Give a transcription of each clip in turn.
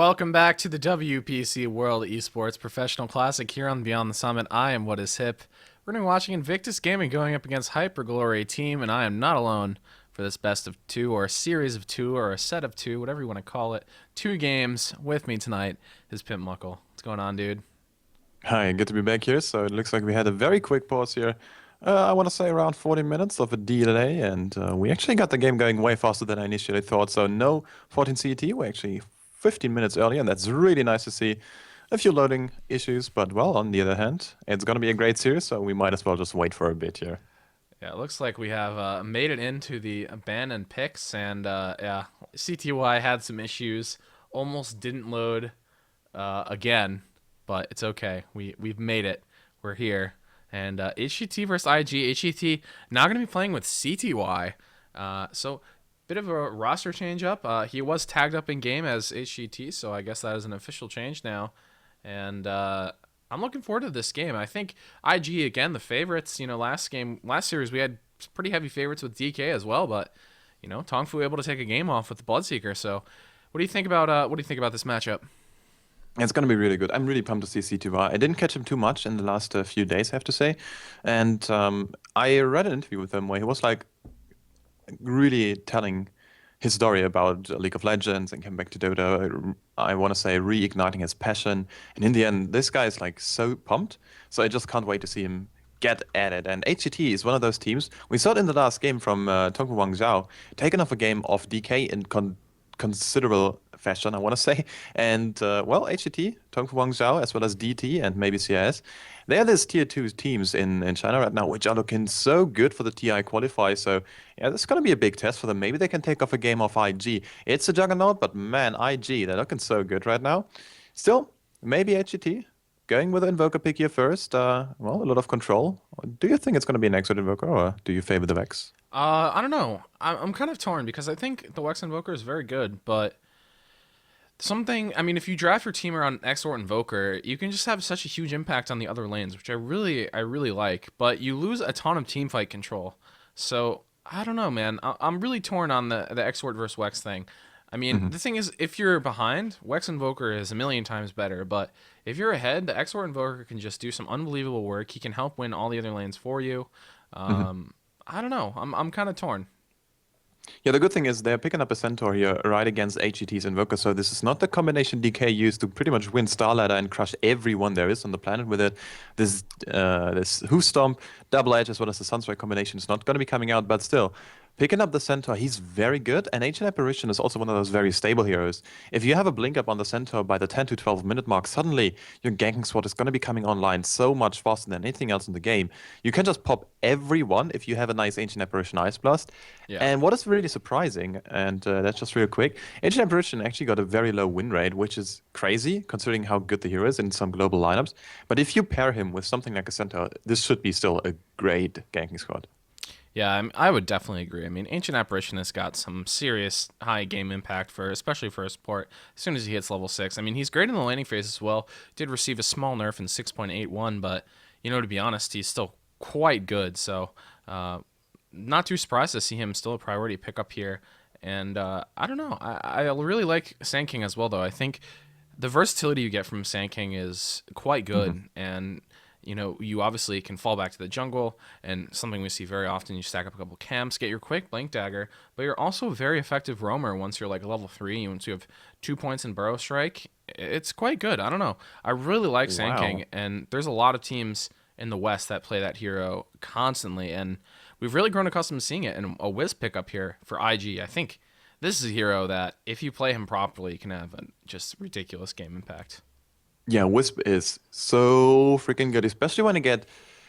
Welcome back to the WPC World Esports Professional Classic here on Beyond the Summit. I am What Is Hip. We're going to be watching Invictus Gaming going up against Hyperglory team, and I am not alone for this best of two, or a series of two, or a set of two, whatever you want to call it. Two games with me tonight is Pimp Muckle. What's going on, dude? Hi, good to be back here. So it looks like we had a very quick pause here. I want to say around 40 minutes of a delay, and we actually got the game going way faster than I initially thought. So no 14 CET, we're actually 15 minutes early, and that's really nice to see. A few loading issues, but well, on the other hand, it's going to be a great series, so we might as well just wait for a bit here. Yeah, it looks like we have made it into the abandoned picks, and yeah, CTY had some issues, almost didn't load again, but it's okay. We've made it. We're here, and HGT versus IG. HGT now going to be playing with CTY, so bit of a roster change up. He was tagged up in game as HGT, so I guess that is an official change now, and I'm looking forward to this game. I think IG again, the favorites. Last series we had pretty heavy favorites with DK as well, but Tong Fu able to take a game off with the Bloodseeker. So, what do you think about this matchup? It's going to be really good. I'm really pumped to see C2Y. I didn't catch him too much in the last few days, I have to say. And I read an interview with him where he was like really telling his story about League of Legends and came back to Dota. I want to say reigniting his passion. And in the end, this guy is like so pumped. So I just can't wait to see him get at it. And HGT is one of those teams. We saw it in the last game from Tongfu Wangzhou, taken off a game of DK in considerable fashion, I want to say. And well, HGT, Tongfu Wangzhou, as well as DT and maybe CIS, they are these tier 2 teams in China right now, which are looking so good for the TI qualify. So yeah, this is going to be a big test for them. Maybe they can take off a game off IG. It's a juggernaut, but man, IG, they're looking so good right now. Still, maybe HGT. Going with the Invoker pick here first. Well, a lot of control. Do you think it's going to be an Exit Invoker, or do you favor the Vex? I don't know. I'm kind of torn because I think the Wex Invoker is very good, but if you draft your team around Exort Invoker, you can just have such a huge impact on the other lanes, which I really like. But you lose a ton of team fight control. So I don't know, man. I'm really torn on the Exort versus Wex thing. The thing is, if you're behind, Wex Invoker is a million times better. But if you're ahead, the Exort Invoker can just do some unbelievable work. He can help win all the other lanes for you. I don't know. I'm kind of torn. Yeah, the good thing is they're picking up a Centaur here right against HGT's Invoker, so this is not the combination DK used to pretty much win Star Ladder and crush everyone there is on the planet with it. This Who Stomp, Double Edge, as well as the Sunstrike combination is not going to be coming out, but still, picking up the Centaur, he's very good, and Ancient Apparition is also one of those very stable heroes. If you have a blink up on the Centaur by the 10 to 12 minute mark, suddenly your ganking squad is going to be coming online so much faster than anything else in the game. You can just pop everyone if you have a nice Ancient Apparition Ice Blast. Yeah. And what is really surprising, and that's just real quick, Ancient Apparition actually got a very low win rate, which is crazy considering how good the hero is in some global lineups. But if you pair him with something like a Centaur, this should be still a great ganking squad. Yeah, I would definitely agree. Ancient Apparition has got some serious high game impact especially for a support. As soon as he hits level 6, he's great in the laning phase as well. Did receive a small nerf in 6.81, but to be honest, he's still quite good. So, not too surprised to see him still a priority pick up here. And I don't know. I really like Sand King as well, though. I think the versatility you get from Sand King is quite good, and you obviously can fall back to the jungle, and something we see very often, you stack up a couple camps, get your quick Blink Dagger, but you're also a very effective roamer once you're like level 3, once you have 2 points in Burrow Strike. It's quite good. I don't know. I really like Sand Wow. King, and there's a lot of teams in the West that play that hero constantly, and we've really grown accustomed to seeing it, and a Wisp pickup here for IG. I think this is a hero that, if you play him properly, can have a just ridiculous game impact. Yeah, Wisp is so freaking good, especially when you get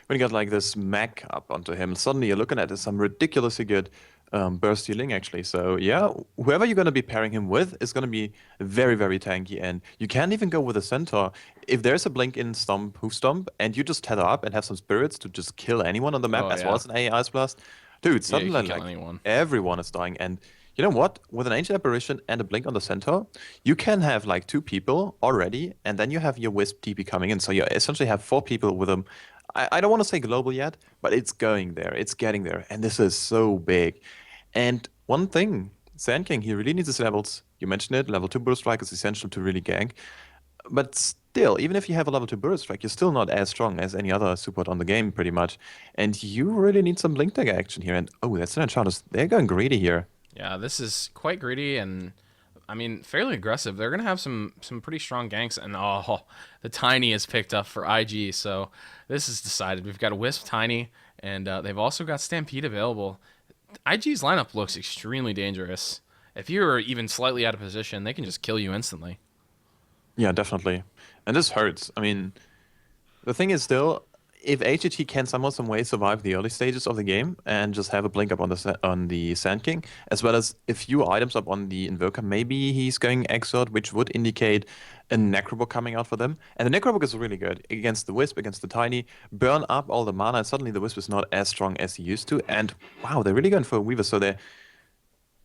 like this mech up onto him. Suddenly you're looking at some ridiculously good burst healing actually. So yeah, whoever you're going to be pairing him with is going to be very, very tanky. And you can't even go with a Centaur. If there's a blink in Stomp, Hoof Stomp, and you just tether up and have some spirits to just kill anyone on the map Oh, as well yeah. as an AI Ice Blast, dude, Yeah, you suddenly can kill like anyone. everyone is dying. And you know what? With an Ancient Apparition and a Blink on the Centaur, you can have like 2 people already, and then you have your Wisp TP coming in. So you essentially have 4 people with them. I don't want to say global yet, but it's going there. It's getting there. And this is so big. And one thing, Sand King, he really needs his levels You mentioned it, level 2 burst strike is essential to really gank. But still, even if you have a level 2 burst strike, you're still not as strong as any other support on the game, pretty much. And you really need some blink dagger action here. And oh, that's an Enchantress. They're going greedy here. Yeah, this is quite greedy and I mean fairly aggressive. They're gonna have some pretty strong ganks, and oh, the Tiny is picked up for IG. So this is decided. We've got a Wisp Tiny, and they've also got Stampede available. IG's lineup looks extremely dangerous. If you're even slightly out of position, they can just kill you instantly. Yeah, definitely. And this hurts. I mean, the thing is still, if HGT can somehow some way survive the early stages of the game and just have a blink up on the Sand King, as well as a few items up on the Invoker, maybe he's going Exort, which would indicate a Necrobook coming out for them. And the Necrobook is really good against the Wisp, against the Tiny, burn up all the mana, and suddenly the Wisp is not as strong as he used to. And wow, they're really going for a Weaver, so they're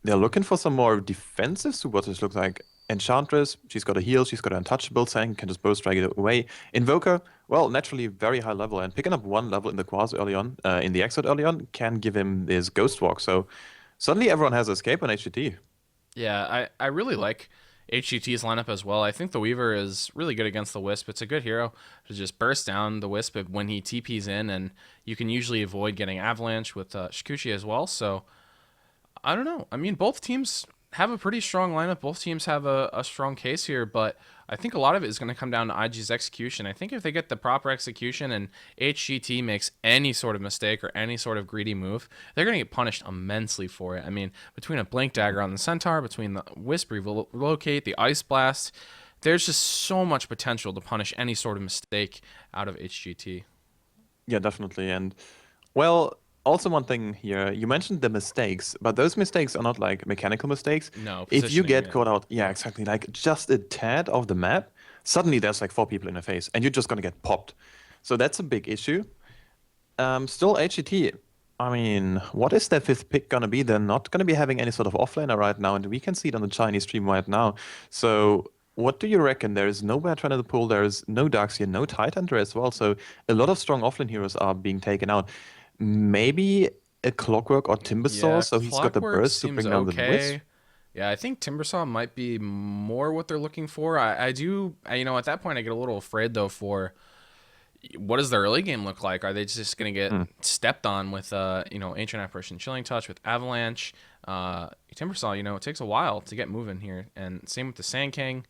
looking for some more defensive supports, it looks like. Enchantress, she's got a heal, she's got an untouchable, Sang can just bow strike it away. Invoker, well, naturally very high level, and picking up one level in the Quas early on, in the Exit early on, can give him this Ghost Walk. So suddenly everyone has escape on HGT. Yeah, I really like HGT's lineup as well. I think the Weaver is really good against the Wisp. It's a good hero to just burst down the Wisp when he TPs in, and you can usually avoid getting Avalanche with Shikuchi as well. So I don't know. I mean, both teams have a pretty strong lineup. Both teams have a strong case here, but I think a lot of it is going to come down to IG's execution. I think if they get the proper execution and HGT makes any sort of mistake or any sort of greedy move, they're going to get punished immensely for it. I mean, between a Blink Dagger on the Centaur, between the Wisp Relocate, the Ice Blast, there's just so much potential to punish any sort of mistake out of HGT. Yeah, definitely. And well, also one thing here, you mentioned the mistakes, but those mistakes are not like mechanical mistakes. No, If you positioning get it. caught out, yeah, exactly, like just a tad of the map, suddenly there's like four people in the face, and you're just gonna get popped. So that's a big issue. Still HGT. I mean, what is their fifth pick gonna be? They're not gonna be having any sort of offlaner right now, and we can see it on the Chinese stream right now. So what do you reckon? There is no Bertrand in the pool, there is no Darkseer, no Tidehunter as well. So a lot of strong offlane heroes are being taken out. Maybe a Clockwork or Timbersaw, Yeah, so he's got the Clockwork burst to seems bring down the Wisp. okay. Yeah, I think Timbersaw might be more what they're looking for. I do, you know, at that point I get a little afraid though for what does the early game look like? Are they just going to get Mm. stepped on with, you know, Ancient Apparition, Chilling Touch, with Avalanche? Timbersaw, you know, it takes a while to get moving here. And same with the Sand King.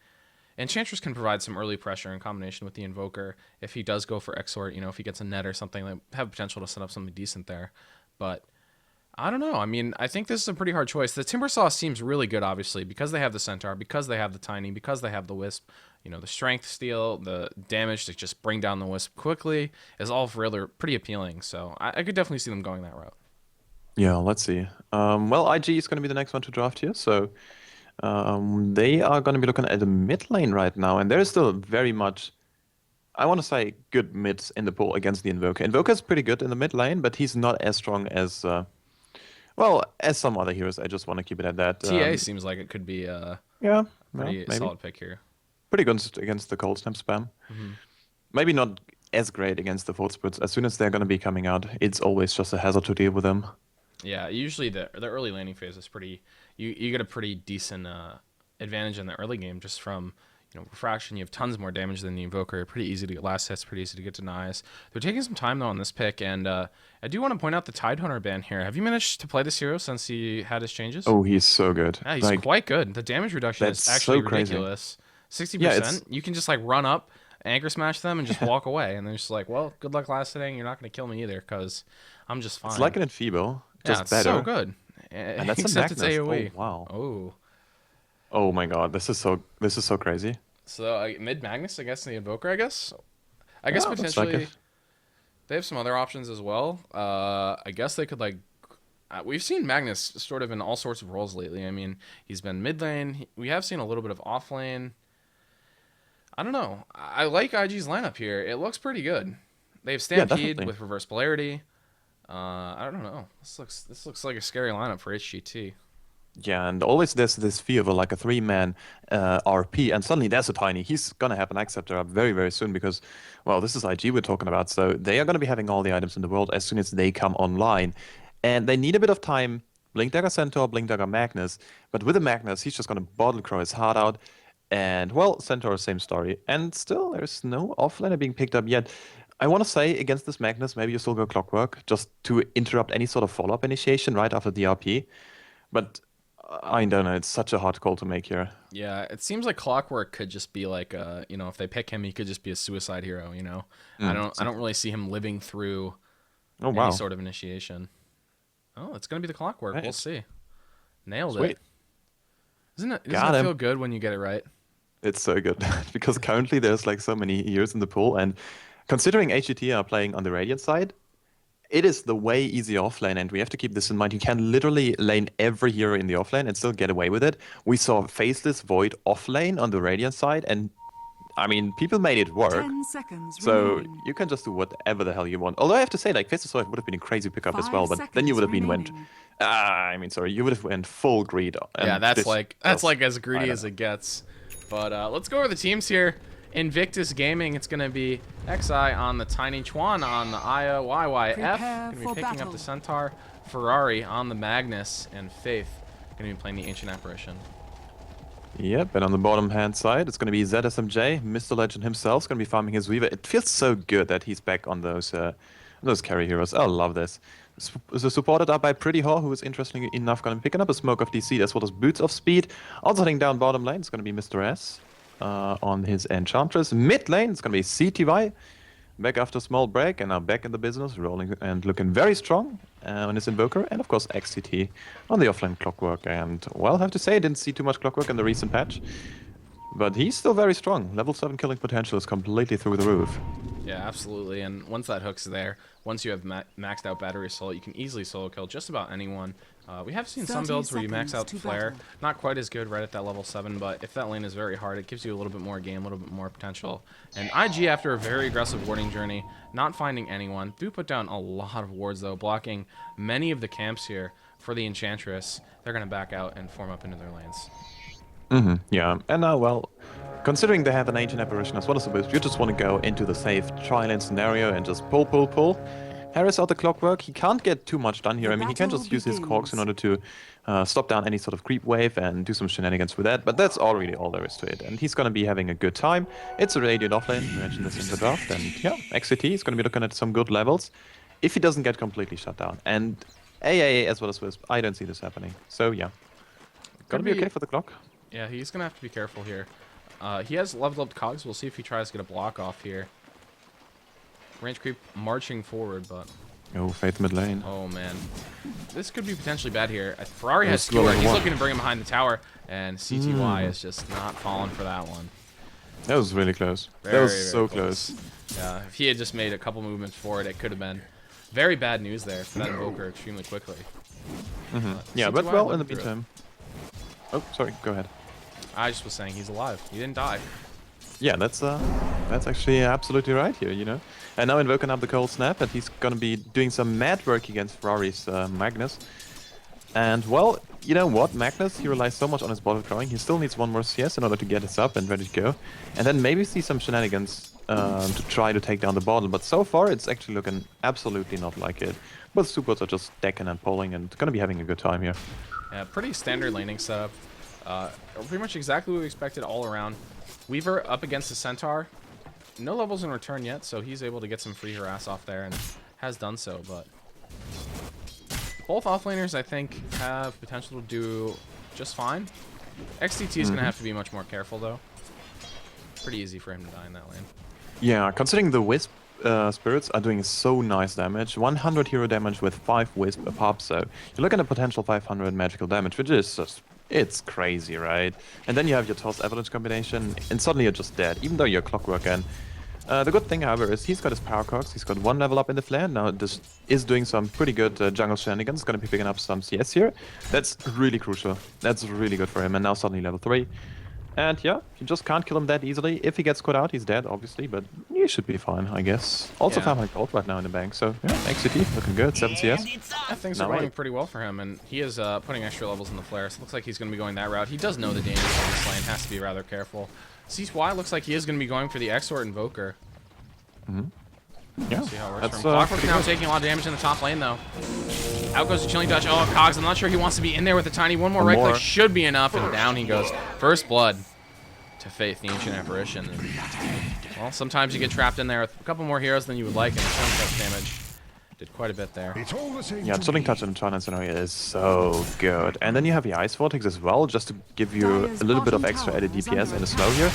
Enchantress can provide some early pressure in combination with the Invoker. If he does go for Exort, you know, if he gets a net or something, they have potential to set up something decent there. But I don't know. I mean, I think this is a pretty hard choice. The Timbersaw seems really good, obviously, because they have the Centaur, because they have the Tiny, because they have the Wisp. You know, the Strength Steal, the damage to just bring down the Wisp quickly is all really pretty appealing. So I could definitely see them going that route. Yeah, let's see. Well, IG is going to be the next one to draft here, so they are going to be looking at the mid lane right now, and there is still very much, I want to say, good mids in the pool against the Invoker. Invoker is pretty good in the mid lane, but he's not as strong as, well, as some other heroes. I just want to keep it at that. TA seems like it could be a Yeah, well, pretty maybe. solid pick here. Pretty good against the cold snap spam. Hmm. Maybe not as great against the full splits. As soon as they're going to be coming out, it's always just a hazard to deal with them. Yeah, usually the early laning phase is pretty. You get a pretty decent advantage in the early game just from refraction. You have tons more damage than the Invoker. Pretty easy to get last hits. Pretty easy to get denies. They're taking some time though on this pick, and I do want to point out the Tidehunter ban here. Have you managed to play this hero since he had his changes? Oh, he's so good. Yeah, he's Like, quite good. The damage reduction is that's actually so crazy. ridiculous. 60%. Yeah, it's You can just like run up, anchor smash them, and just walk away, and they're just like, well, good luck last hitting. You're not going to kill me either because I'm just fine. it's like an Enfeeble, Yeah, just it's better. so good. And that's a Except it's Magnus. AoE. Oh wow. Oh. Oh my god, this is so crazy. So mid Magnus, I guess, and the Invoker, I guess. I guess Yeah, looks like potentially it. they have some other options as well. I guess they could like. We've seen Magnus sort of in all sorts of roles lately. I mean, he's been mid lane. We have seen a little bit of off lane. I don't know. I like IG's lineup here. It looks pretty good. They have Yeah, Stampede definitely. with reverse polarity. I don't know. This looks like a scary lineup for HGT. Yeah, and always there's this fear of like a three-man RP, and suddenly there's a Tiny. He's gonna have an Acceptor up very, very soon because, well, this is IG we're talking about, so they are gonna be having all the items in the world as soon as they come online, and they need a bit of time Blink Dagger Centaur, Blink Dagger Magnus. But with the Magnus, he's just going to Bottle Crow his heart out. And, well, Centaur, same story. And still, there's no offlaner being picked up yet. I want to say, against this Magnus, maybe you still go Clockwork, just to interrupt any sort of follow-up initiation right after the RP. But I don't know, it's such a hard call to make here. Yeah, it seems like Clockwork could just be like, if they pick him, he could just be a suicide hero, I don't really see him living through any sort of initiation. Oh, it's going to be the Clockwork. Right. We'll see. Nailed it. Doesn't it feel good when you get it right? It's so good because currently there's like so many heroes in the pool, and considering HGT are playing on the Radiant side, it is the way easy offlane, and we have to keep this in mind. You can literally lane every hero in the offlane and still get away with it. We saw Faceless Void offlane on the Radiant side, and I mean, people made it work. 10 seconds so remaining. you can just do whatever the hell you want. Although I have to say, like, Faceless Void would have been a crazy pickup as well, but then you would have been you would have went full greed. Yeah, that's like as greedy as it gets. But let's go over the teams here. Invictus Gaming, it's going to be XI on the Tiny Chuan on the Aya YYF. Going to be picking up the Centaur. Ferrari on the Magnus. And Faith going to be playing the Ancient Apparition. Yep, and on the bottom hand side, it's going to be ZSMJ. Mr. Legend himself is going to be farming his Weaver. It feels so good that he's back on those carry heroes. I love this. So supported up by Pretty Haw, who is interestingly enough going to be picking up a Smoke of DC as well as Boots of Speed. Also heading down bottom lane, it's going to be Mr. S on his Enchantress. Mid lane, it's going to be CTY. Back after a small break, and now back in the business, rolling and looking very strong on his Invoker. And of course, XCT on the offlane Clockwork. And, well, I have to say, I didn't see too much Clockwork in the recent patch. But he's still very strong. Level 7 killing potential is completely through the roof. Yeah, absolutely. And once that hook's there, once you have maxed out Battery Assault, you can easily solo kill just about anyone. We have seen some builds where you max out Flare. Not quite as good right at that level 7, but if that lane is very hard, it gives you a little bit more game, a little bit more potential. And IG, after a very aggressive warding journey, not finding anyone, do put down a lot of wards, though, blocking many of the camps here for the Enchantress. They're going to back out and form up into their lanes. Yeah, and now, well, considering they have an Ancient Apparition as well as a boost, you just want to go into the safe tri-lane scenario and just pull. Harris out the Clockwork. He can't get too much done here. I mean, he can just use his Cogs in order to stop down any sort of creep wave and do some shenanigans with that, but that's already all there is to it. And he's going to be having a good time. It's a Radiant offlane. We mentioned this in the draft. And yeah, XCT is going to be looking at some good levels if he doesn't get completely shut down. And AA as well as Wisp, I don't see this happening. So yeah, going to be okay for the clock. Yeah, he's going to have to be careful here. He has leveled up Cogs. We'll see if he tries to get a block off here. Range creep marching forward, but... Oh, Faith mid lane. Oh, man. This could be potentially bad here. Ferrari has Skewer. He's looking to bring him behind the tower, and CTY is just not falling for that one. That was really close. That was so close. Yeah, if he had just made a couple movements forward, it could have been very bad news there for that Invoker extremely quickly. Yeah, but well, in the meantime... Oh, sorry, go ahead. I just was saying he's alive. He didn't die. Yeah, that's actually absolutely right here, you know. And now invoking up the Cold Snap, and he's gonna be doing some mad work against Ferrari's Magnus. And well, you know what, Magnus, he relies so much on his bottle crowing, he still needs one more CS in order to get us up and ready to go. And then maybe see some shenanigans to try to take down the bottle, but so far it's actually looking absolutely not like it. Both supports are just decking and pulling and gonna be having a good time here. Yeah, pretty standard laning setup. Pretty much exactly what we expected all around. Weaver up against the Centaur. No levels in return yet, so he's able to get some free harass off there and has done so, but both offlaners, I think, have potential to do just fine. XCT is going to have to be much more careful, though. Pretty easy for him to die in that lane. Yeah, considering the Wisp spirits are doing so nice damage. 100 hero damage with 5 Wisp a pop, so you're looking at potential 500 magical damage, which is just... It's crazy, right? And then you have your Toss Avalanche combination, and suddenly you're just dead, even though you're Clockwork. And the good thing, however, is he's got his Power Cogs, he's got 1 level up in the flare, now this is doing some pretty good jungle shenanigans, gonna be picking up some CS here. That's really crucial. That's really good for him, and now suddenly level 3. And yeah, you just can't kill him that easily. If he gets caught out, he's dead, obviously, but he should be fine, I guess. Also, 500 gold right now in the bank, so yeah, XCT looking good, 7 CS. Yeah, things are going pretty well for him, and he is putting extra levels in the flare, so it looks like he's going to be going that route. He does know the dangers of this lane, has to be rather careful. CY looks like he is going to be going for the Exort Invoker. Yeah, See how it works that's for him. Clockwork's pretty now good. taking a lot of damage in the top lane, though. Out goes the Chilling Touch. Oh, Cogs, I'm not sure he wants to be in there with the Tiny. One more right click should be enough, and down he goes. First blood to Faith, the Ancient Apparition. And, well, sometimes you get trapped in there with a couple more heroes than you would like, and the Chilling Touch damage did quite a bit there. Yeah, Chilling Touch in Twilight Scenario is so good. And then you have the Ice Vortex as well, just to give you a little bit of extra added DPS in the slow here.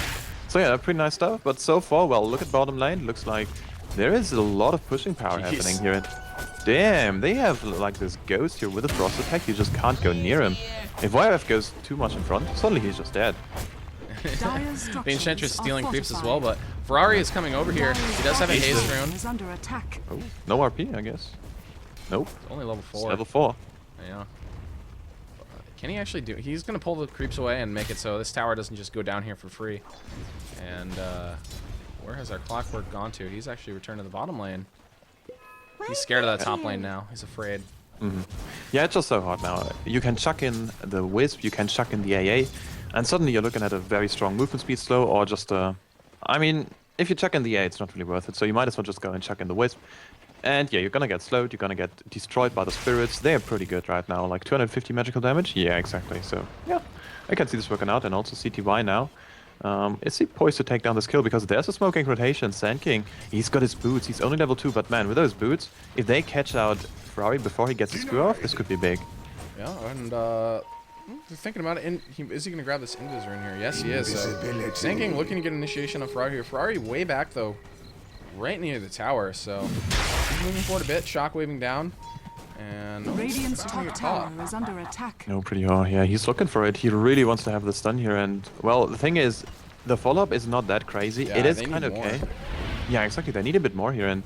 So yeah, pretty nice stuff. But so far, well, look at bottom lane. Looks like there is a lot of pushing power happening here. Damn, they have like this ghost here with a frost attack. You just can't go near him. If YF goes too much in front, suddenly he's just dead. The Enchantress stealing creeps as well, but Ferrari is coming over here. He does have a haste rune. Oh, no RP, I guess. Nope. It's only level 4. It's level 4. Yeah. Can he actually do? He's going to pull the creeps away and make it so this tower doesn't just go down here for free. And where has our Clockwork gone to? He's actually returned to the bottom lane. He's scared of that top lane now. He's afraid. Yeah, it's just so hard now. You can chuck in the Wisp, you can chuck in the AA, and suddenly you're looking at a very strong movement speed slow, or just I mean, if you chuck in the AA, it's not really worth it, so you might as well just go and chuck in the Wisp. And yeah, you're gonna get slowed, you're gonna get destroyed by the spirits. They're pretty good right now, like 250 magical damage. Yeah, exactly. So yeah, I can see this working out, and also CTY now. Is he poised to take down this kill? Because there's a smoking rotation. Sand King, he's got his boots. He's only level 2, but man, with those boots, if they catch out Ferrari before he gets his screw off, this could be big. Yeah, and thinking about it, is he going to grab this Invis rune here? Yes, he is. So Sand King looking to get initiation on Ferrari here. Ferrari way back, though, right near the tower. So he's moving forward a bit, shockwaving down. And Radiant's top tower is under attack. No, pretty hard. Yeah, he's looking for it. He really wants to have the stun here. And, well, the thing is, the follow-up is not that crazy. Yeah, it is kind of okay. Yeah, exactly. They need a bit more here. And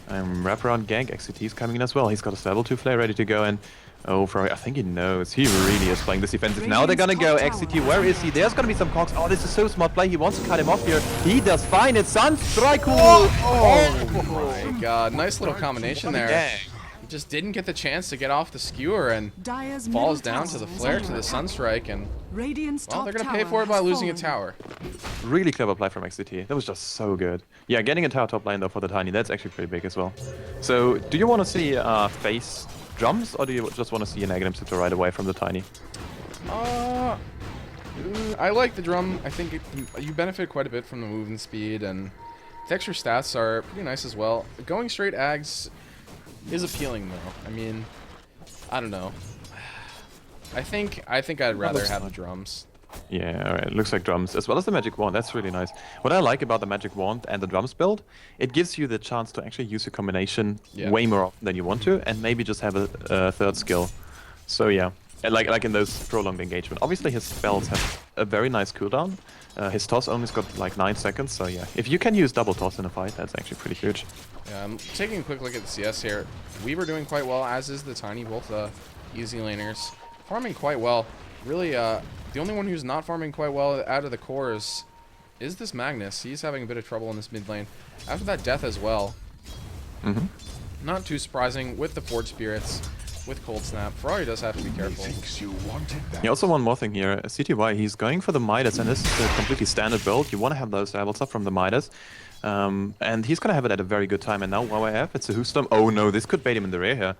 wraparound gank XCT is coming in as well. He's got his level 2 flare ready to go. And, oh, Ferrari, I think he knows. He really is playing this defensive. Now they're going to go XCT. Where is he? There's going to be some cogs. Oh, this is so smart play. He wants to cut him off here. He does fine. It's Sunstrike. Oh my god. Nice little combination there. Dang. Just didn't get the chance to get off the skewer and falls down to the flare to the Sunstrike, and well, they're gonna pay for it by losing a tower. Really clever play from XCT. That was just so good. Yeah, getting a tower top lane though for the Tiny, that's actually pretty big as well. So, do you want to see face drums, or do you just want to see an Aghanim Scepter right away from the Tiny? I like the drum. I think you benefit quite a bit from the movement speed, and the extra stats are pretty nice as well. Going straight Ags is appealing though. I mean, I don't know. I think I'd rather have the drums. Yeah, alright. Looks like drums as well as the magic wand. That's really nice. What I like about the magic wand and the drums build, it gives you the chance to actually use your combination way more often than you want to, and maybe just have a third skill. So yeah, like in those prolonged engagement. Obviously his spells have a very nice cooldown. His toss only's got like 9 seconds, so yeah. If you can use double toss in a fight, that's actually pretty huge. Yeah, I'm taking a quick look at the CS here. We were doing quite well, as is the Tiny, both easy laners. Farming quite well. Really, the only one who's not farming quite well out of the core is this Magnus. He's having a bit of trouble in this mid lane. After that death as well. Not too surprising with the Forge Spirits. With Cold Snap, Ferrari does have to be careful. Yeah, also one more thing here. CTY, he's going for the Midas, and this is a completely standard build. You want to have those levels up from the Midas. And he's going to have it at a very good time. And now YYF, it's a Hoostomp. Oh no, this could bait him in the rear here.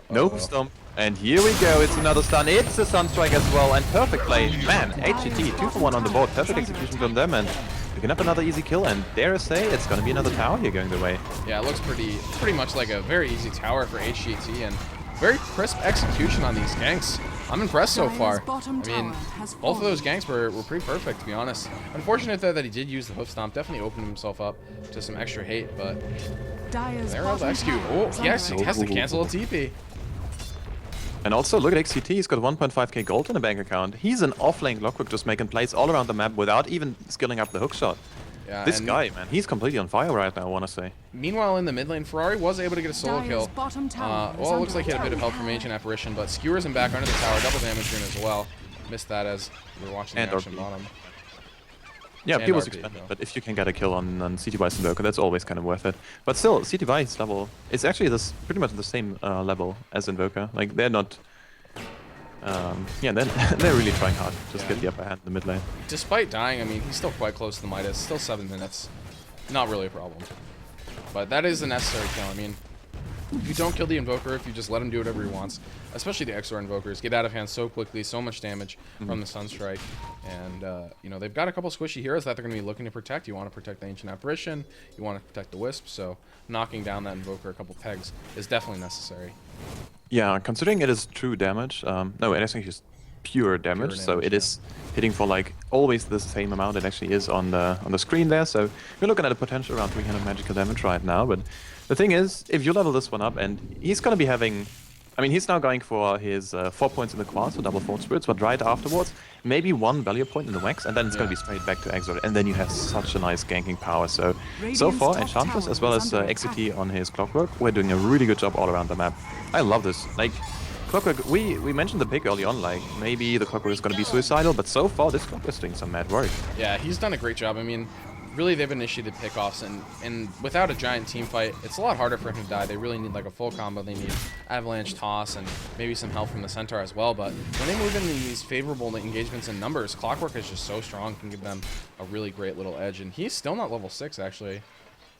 No Hoostomp. And here we go, it's another stun. It's a Sunstrike as well, and perfect play. Man, HGT, 2 for 1 on the board. Perfect execution from them, and picking up another easy kill. And dare I say, it's going to be another tower here going their way. Yeah, it looks pretty much like a very easy tower for HGT, and very crisp execution on these ganks. I'm impressed so far. I mean, both of those ganks were pretty perfect, to be honest. Unfortunate, though, that he did use the hoof stomp. Definitely opened himself up to some extra hate, but they're able to execute. Oh, yes, he has to cancel a TP. And also, look at XCT, he's got 1.5k gold in the bank account. He's an off-lane Clockwork, just making plays all around the map without even skilling up the hookshot. Yeah, this guy, man, he's completely on fire right now, I want to say. Meanwhile, in the mid lane, Ferrari was able to get a solo kill. Well, it looks like he had a bit of help from Ancient Apparition, but skewers him back under the tower, double damage rune as well. Missed that as we were watching the action bottom. Yeah, and people's expanded, but if you can get a kill on CTY's Invoker, that's always kind of worth it. But still, CTY's level is actually pretty much the same level as Invoker. Like, they're not... yeah, they're really trying hard to just get the upper hand in the mid lane. Despite dying, I mean, he's still quite close to the Midas. Still 7 minutes. Not really a problem. But that is a necessary kill. I mean, if you don't kill the Invoker, if you just let him do whatever he wants, especially the XR Invokers, get out of hand so quickly, so much damage from the Sunstrike. And, you know, they've got a couple squishy heroes that they're going to be looking to protect. You want to protect the Ancient Apparition, you want to protect the Wisp, so knocking down that Invoker a couple pegs is definitely necessary. Yeah, considering it is true damage, no, it actually is pure damage, so it is hitting for like always the same amount it actually is on the screen there. So you're looking at a potential around 300 magical damage right now. But the thing is, if you level this one up, and he's gonna be having, I mean, he's now going for his 4 points in the quad, so double Fort Spirits, but right afterwards, maybe one value point in the wax, and then it's gonna be straight back to Exort, and then you have such a nice ganking power. So far, Enchantress as well as XGT on his Clockwork, we're doing a really good job all around the map. I love this. Like, Clockwork, we mentioned the pick early on, like, maybe the Clockwork is going to be suicidal, but so far this Clockwork is doing some mad work. Yeah, he's done a great job. I mean, really they've initiated pickoffs, and without a giant team fight, it's a lot harder for him to die. They really need like a full combo. They need Avalanche, Toss, and maybe some help from the Centaur as well. But when they move in these favorable engagements in numbers, Clockwork is just so strong, can give them a really great little edge. And he's still not level 6, actually.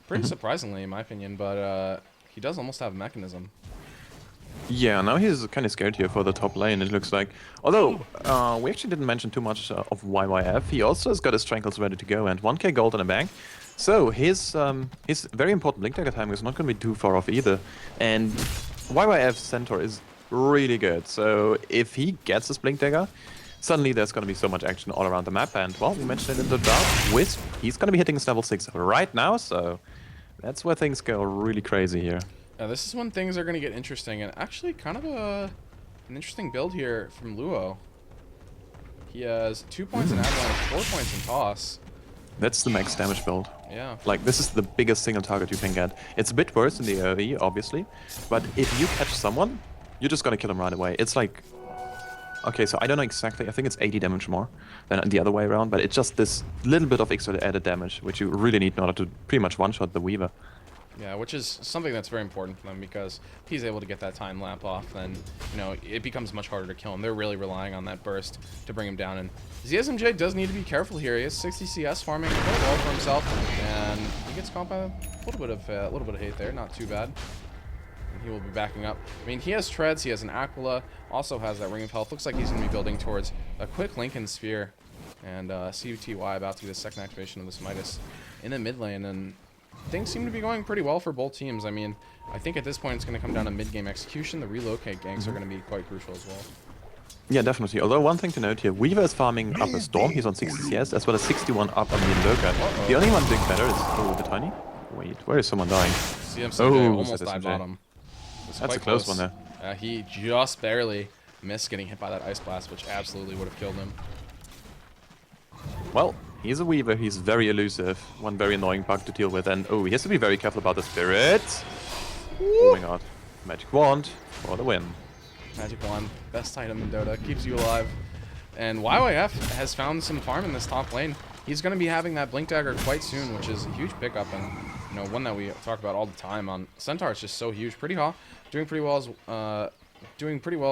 Pretty surprisingly, in my opinion, but he does almost have Mechanism. Yeah, now he's kind of scared here for the top lane, it looks like. Although, we actually didn't mention too much of YYF. He also has got his Strangles ready to go and 1k gold in the bank. So his very important Blink Dagger timing is not going to be too far off either. And YYF Centaur is really good. So if he gets his Blink Dagger, suddenly there's going to be so much action all around the map. And, well, we mentioned it in the draft, Wisp, he's going to be hitting his level 6 right now. So that's where things go really crazy here. Yeah, this is when things are going to get interesting, and actually kind of an interesting build here from Luo. He has 2 points in Avalanche, 4 points in Toss. That's the max damage build. Yeah. Like, this is the biggest single target you can get. It's a bit worse in the AoE, obviously, but if you catch someone, you're just gonna kill him right away. It's like... Okay, so I don't know exactly, I think it's 80 damage more than the other way around, but it's just this little bit of extra added damage, which you really need in order to pretty much one-shot the Weaver. Yeah, which is something that's very important for them, because if he's able to get that time lamp off, then, you know, it becomes much harder to kill him. They're really relying on that burst to bring him down, and ZSMJ does need to be careful here. He has 60 CS farming quite well for himself, and he gets caught by a little bit of hate there, not too bad. And he will be backing up. I mean, he has treads, he has an Aquila, also has that Ring of Health. Looks like he's going to be building towards a quick Lincoln Sphere, and CUTY about to be the second activation of this Midas in the mid lane, and things seem to be going pretty well for both teams. I mean, I think at this point it's going to come down to mid-game execution. The relocate ganks are going to be quite crucial as well. Yeah, definitely. Although one thing to note here, Weaver is farming up a Storm. He's on 60 CS, as well as 61 up on the Invoker. The only one doing better is... Oh, the Tiny? Wait, where is someone dying? CMCJ almost dive bottom. That's a close one there. He just barely missed getting hit by that Ice Blast, which absolutely would have killed him. Well, he's a Weaver, he's very elusive. One very annoying bug to deal with, and oh, he has to be very careful about the Spirit. Oh my god. Magic Wand for the win. Magic Wand, best item in Dota, keeps you alive. And YYF has found some farm in this top lane. He's going to be having that Blink Dagger quite soon, which is a huge pickup, and, you know, one that we talk about all the time. On Centaur, it's just so huge. Pretty hot, doing pretty well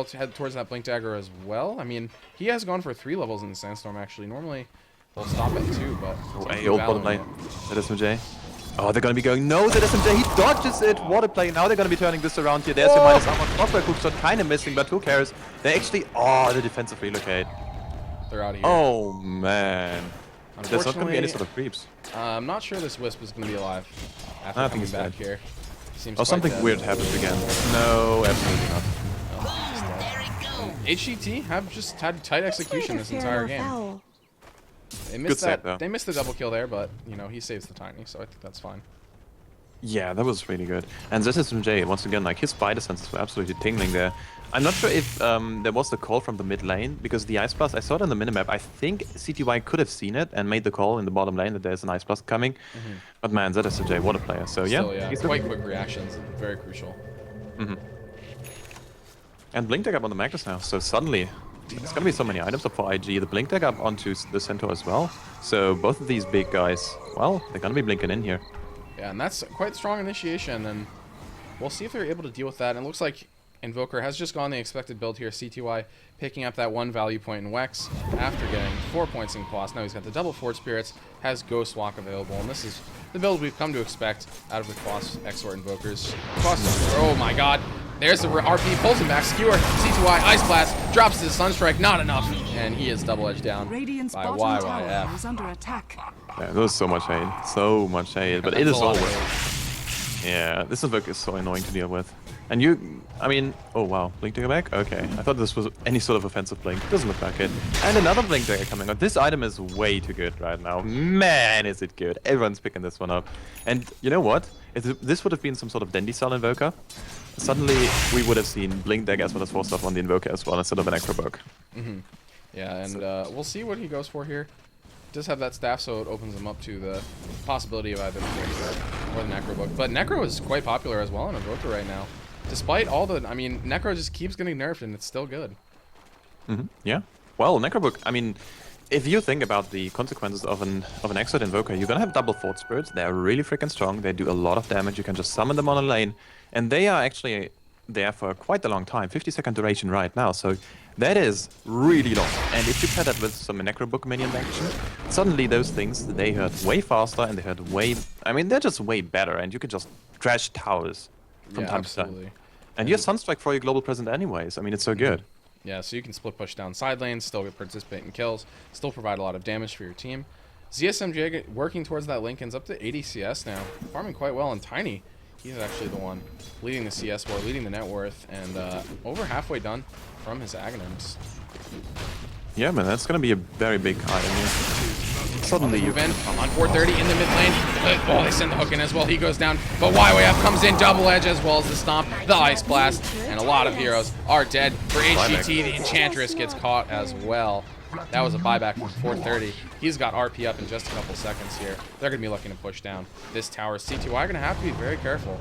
to head towards that Blink Dagger as well. I mean, he has gone for 3 levels in the Sandstorm, actually. Normally, they'll stop at 2, but... Oh, hey, old bottom lane. ZSMJ. Oh, they're going to be going... No, ZSMJ, he dodges it! What a play. Now they're going to be turning this around here. There's your minus armor. Clockwork hookshot kind of missing, but who cares? They actually... Oh, the defensive relocate. They're out of here. Oh, man. There's not going to be any sort of creeps. I'm not sure this Wisp is going to be alive after I coming think back he's dead. here. Seems Oh, something dead. weird happened again. No, absolutely not. Oh, he's dead. HGT have just had tight execution this entire game. They missed save, though. They missed the double kill there, but, you know, he saves the Tiny, so I think that's fine. Yeah, that was really good. And ZSMJ, once again, like, his spider senses were absolutely tingling there. I'm not sure if there was the call from the mid lane, because the Ice Blast, I saw it on the minimap. I think CTY could have seen it and made the call in the bottom lane that there's an Ice Blast coming. But man, ZSMJ, what a player. So yeah, Still, yeah, quite quick reactions, very crucial. And Blink Dagger up on the Magnus now, so suddenly there's gonna be so many items up for IG. The Blink Dagger up onto the Centaur as well. So both of these big guys, well, they're gonna be blinking in here. Yeah, and that's quite strong initiation, and we'll see if they're able to deal with that. And it looks like Invoker has just gone the expected build here. CTY picking up that 1 value point in Wex after getting 4 points in Quas. Now he's got the double Fort Spirits, has Ghost Walk available, and this is the build we've come to expect out of the Quas Exort Invokers. Quas, oh my god. There's the RP, pulls him back, Skewer, C2Y, Ice Blast, drops his Sunstrike, not enough, and he is double edged down Radiant's by bottom tower YYF. is under attack. Yeah, there was so much hate. So much hate. But it That's is a lot over. of hate. Yeah, this Invoker is so annoying to deal with. And you, I mean, oh wow, Blink Dagger back? Okay, I thought this was any sort of offensive Blink. Doesn't look like it. And another Blink Dagger coming out. This item is way too good right now. Man, is it good. Everyone's picking this one up. And you know what? If this would have been some sort of Dandy Cell Invoker, suddenly we would have seen Blink Dagger as well as 4-stuff on the Invoker as well instead of an Acrobug. Yeah, and we'll see what he goes for here. Does have that staff, so it opens him up to the possibility of either the Blink or the Necrobook. But Necro is quite popular as well in Invoker right now. Despite all the, I mean, Necro just keeps getting nerfed and it's still good. Yeah. Well, Necrobook, I mean, if you think about the consequences of an Exort Invoker, you're gonna have double Fort Spirits. They're really freaking strong. They do a lot of damage. You can just summon them on a lane, and they are actually there for quite a long time. 50-second duration right now, so that is really long. And if you pair that with some Necrobook minion action, suddenly those things, they hurt way faster and they hurt way, I mean, they're just way better, and you can just trash towers from time to time. And you have Sunstrike for your global presence anyways. I mean, it's so good. Yeah, so you can split push down side lanes, still get participate in kills, still provide a lot of damage for your team. ZSMJ working towards that Lincoln's up to 80 CS now, farming quite well, and Tiny, he's actually the one leading the CS war, leading the net worth, and over halfway done from his Aghanims. Yeah, man, that's gonna be a very big item here. Suddenly you Event on 430 in the mid lane. Oh, they send the hook in as well. He goes down, but YYF comes in double edge as well as the stomp, the ice blast, and a lot of heroes are dead. For HGT, the Enchantress gets caught as well. That was a buyback from 430. He's got RP up in just a couple seconds here. They're going to be looking to push down this tower. CTY are going to have to be very careful.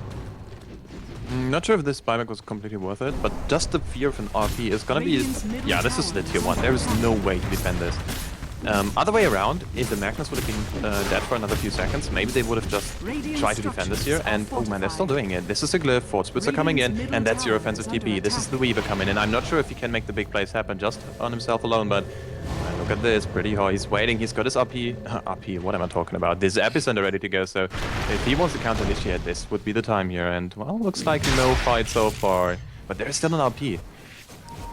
Not sure if this buyback was completely worth it, but just the fear of an RP is gonna be... Yeah, this is the tier 1. There is no way to defend this. Other way around, if the Magnus would have been dead for another few seconds, maybe they would have just tried to defend this here, and oh man, they're still doing it. This is a glyph, Fort Spirits are coming in, and that's your offensive TP. This is the Weaver coming in. I'm not sure if he can make the big plays happen just on himself alone, but look at this, pretty hard. He's waiting, he's got his RP, what am I talking about? This Epicenter ready to go, so if he wants to counter initiate, this would be the time here, and well, looks like no fight so far, but there's still an RP.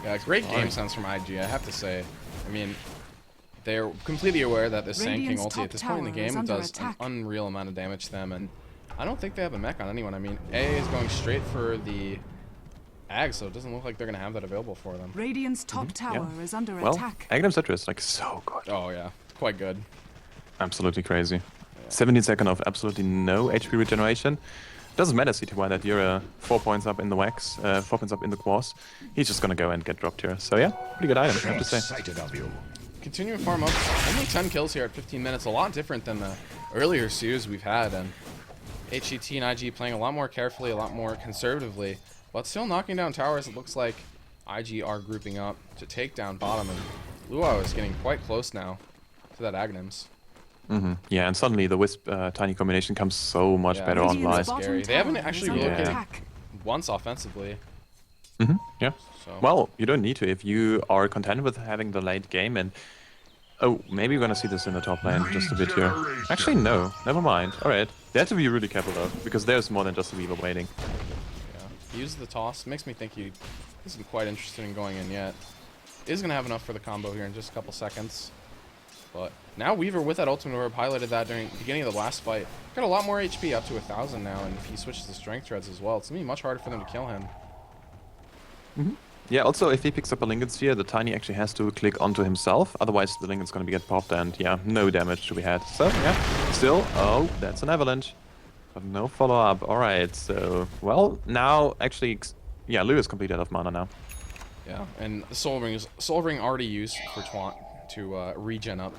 Yeah, great game sense from IG, I have to say. I mean, they're completely aware that this Sand King ulti at this point in the game does an unreal amount of damage to them, and I don't think they have a mech on anyone. I mean, A is going straight for the Ag, so it doesn't look like they're going to have that available for them. Radiant's top tower is under attack. Aghanim Citrus, like, so good. Oh, yeah. Quite good. Absolutely crazy. 17 seconds of absolutely no HP regeneration. Doesn't matter, CTY, that you're 4 points up in the Wax, 4 points up in the Quas. He's just going to go and get dropped here. So, yeah, pretty good item, I have to say. Continuing farm up. Only 10 kills here at 15 minutes. A lot different than the earlier series we've had. And HGT and IG playing a lot more carefully, a lot more conservatively. But still knocking down towers. It looks like IG are grouping up to take down bottom. And Luau is getting quite close now to that Aghanims. Yeah, and suddenly the Wisp Tiny combination comes so much better online. Scary. They haven't actually relocated once offensively. Yeah. So. Well, you don't need to if you are content with having the late game and... Oh, maybe we're gonna see this in the top lane just a bit here. Actually, no. Never mind. Alright. They have to be really careful though, because there's more than just a Weaver waiting. Yeah. He uses the toss. Makes me think he isn't quite interested in going in yet. Is gonna have enough for the combo here in just a couple seconds. But now Weaver with that ultimate orb highlighted that during the beginning of the last fight. Got a lot more HP, up to 1,000 now, and if he switches to strength treads as well, it's gonna be much harder for them to kill him. Yeah, also if he picks up a Lincoln Sphere, the Tiny actually has to click onto himself, otherwise the Lincoln's gonna get popped and yeah, no damage to be had. So yeah, still, oh, that's an avalanche. But no follow-up, alright, so, well, now actually, yeah, Lewis completely out of mana now. Yeah, and Soul Ring already used for Twant to regen up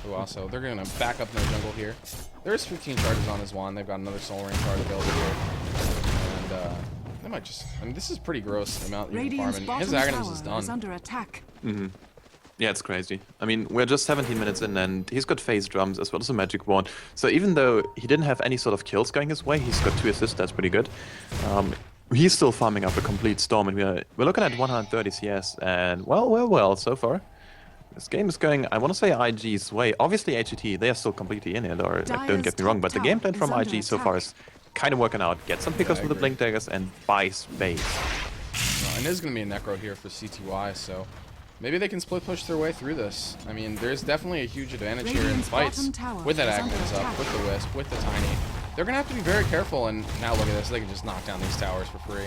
Luau, so they're gonna back up in the jungle here. There's 15 charges on his wand, they've got another Soul Ring card available here. And they might just, I mean, this is pretty gross, the amount you can farm, and his Aghanims is done. Under attack. Yeah, it's crazy. I mean, we're just 17 minutes in and he's got phase drums as well as a magic wand. So even though he didn't have any sort of kills going his way, he's got 2 assists, that's pretty good. he's still farming up a complete storm, and we're looking at 130 CS, and well, so far. This game is going, I want to say, IG's way. Obviously, HGT, they are still completely in it, or like, don't get me wrong, but the game plan from IG so far is kind of working out. Get some pickers with the Blink Daggers and buy space. Well, and there's going to be a Necro here for CTY, so maybe they can split push their way through this. I mean, there's definitely a huge advantage here in fights with that Agnes up, with the Wisp, with the Tiny. They're going to have to be very careful, and now look at this. They can just knock down these towers for free.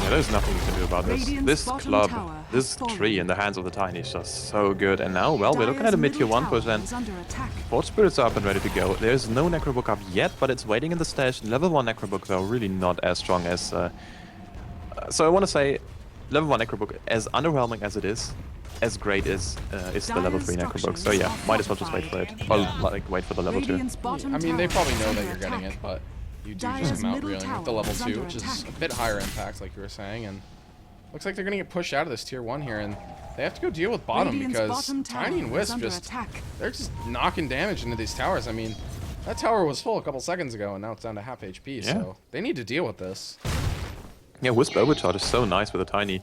Yeah, there's nothing you can do about this. This club, this tree in the hands of the Tiny is just so good. And now, well, we're looking at a mid-tier 1%. Forge Spirits are up and ready to go. There's no Necrobook up yet, but it's waiting in the stash. Level 1 Necrobook, though, really not as strong as... so I want to say, level 1 Necrobook, as underwhelming as it is, as great is the level 3 Necrobook. So yeah, might as well just wait for it. Or like, wait for the level 2. I mean, they probably know that you're getting it, but... You do just come out reeling with the level 2, which is a bit higher impact, like you were saying, and looks like they're going to get pushed out of this tier 1 here, and they have to go deal with bottom because Tiny and Wisp they're just knocking damage into these towers. I mean, that tower was full a couple seconds ago, and now it's down to half HP, so they need to deal with this. Yeah, Wisp overcharge is so nice with the Tiny.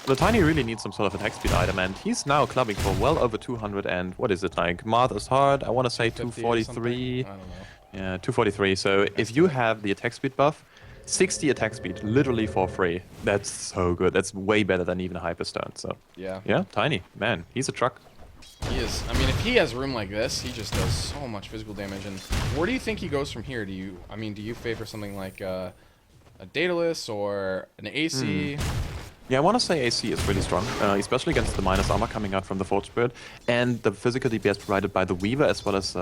The Tiny really needs some sort of attack speed item, and he's now clubbing for well over 200, and what is it like? Math is hard, I want to say 243. I don't know. Yeah, 243. So if you have the attack speed buff, 60 attack speed, literally for free. That's so good. That's way better than even Hyperstone. So yeah, Tiny, man, he's a truck. He is. I mean, if he has room like this, he just does so much physical damage. And where do you think he goes from here? Do you favor something like a Daedalus or an AC? Yeah, I want to say AC is really strong, especially against the minus armor coming out from the Forge Spirit and the physical DPS provided by the Weaver, as well as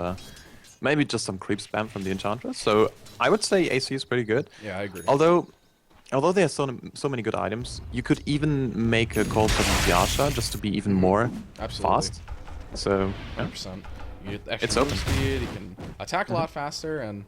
maybe just some creep spam from the Enchantress. So I would say AC is pretty good. Yeah, I agree. Although there are so many good items, you could even make a call for the Yasha just to be even more fast. So yeah. 100%. You get extra move speed, you can attack a lot faster, and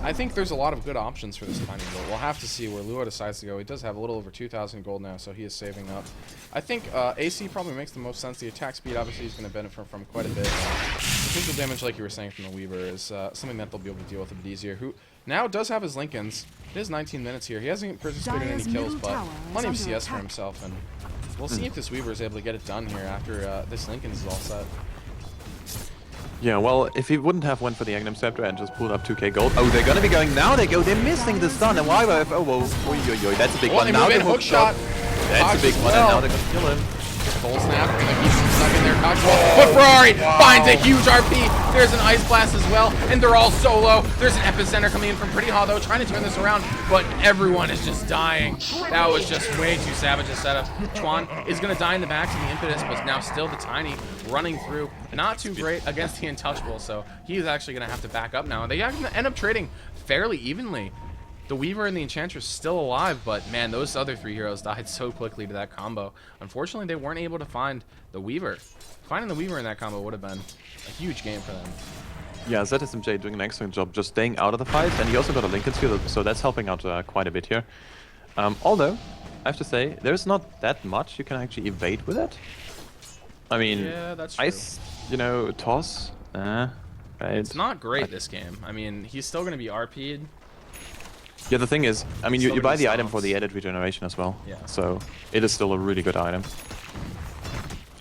I think there's a lot of good options for this Tiny build. We'll have to see where Luo decides to go. He does have a little over 2,000 gold now, so he is saving up. I think AC probably makes the most sense. The attack speed, obviously, he's going to benefit from quite a bit. The physical damage, like you were saying from the Weaver, is something that they'll be able to deal with a bit easier. Who now does have his Lincolns. It is 19 minutes here. He hasn't participated in any kills, but plenty of CS for himself. And we'll see if this Weaver is able to get it done here after this Lincolns is all set. Yeah, well, if he wouldn't have went for the Agnum Scepter and just pulled up 2k gold. Oh, they're gonna be going now. They're missing the stun. And why? Oh, whoa, that's a big one. Now the hook shot. That's a big one. And now they're gonna kill him. Full snap, gonna keep him stuck in there. But Ferrari finds a huge RP. There's an Ice Blast as well, and they're all solo. There's an Epicenter coming in from Pretty Hollow, trying to turn this around, but everyone is just dying. That was just way too savage a setup. Chuan is gonna die in the back to the Impetus, but now still the Tiny running through. Not too great against the Untouchable, so he's actually gonna have to back up now. And they end up trading fairly evenly. The Weaver and the Enchantress still alive, but man, those other 3 heroes died so quickly to that combo. Unfortunately, they weren't able to find the Weaver. Finding the Weaver in that combo would have been a huge game for them. Yeah, ZSMJ doing an excellent job just staying out of the fight, and he also got a Lincoln skill, so that's helping out quite a bit here. Although, I have to say, there's not that much you can actually evade with it. I mean, yeah, that's true. Ice, toss, right? It's not great this game. I mean, he's still going to be RP'd. Yeah, the thing is, I mean, you buy the item for the edit regeneration as well. Yeah. So it is still a really good item.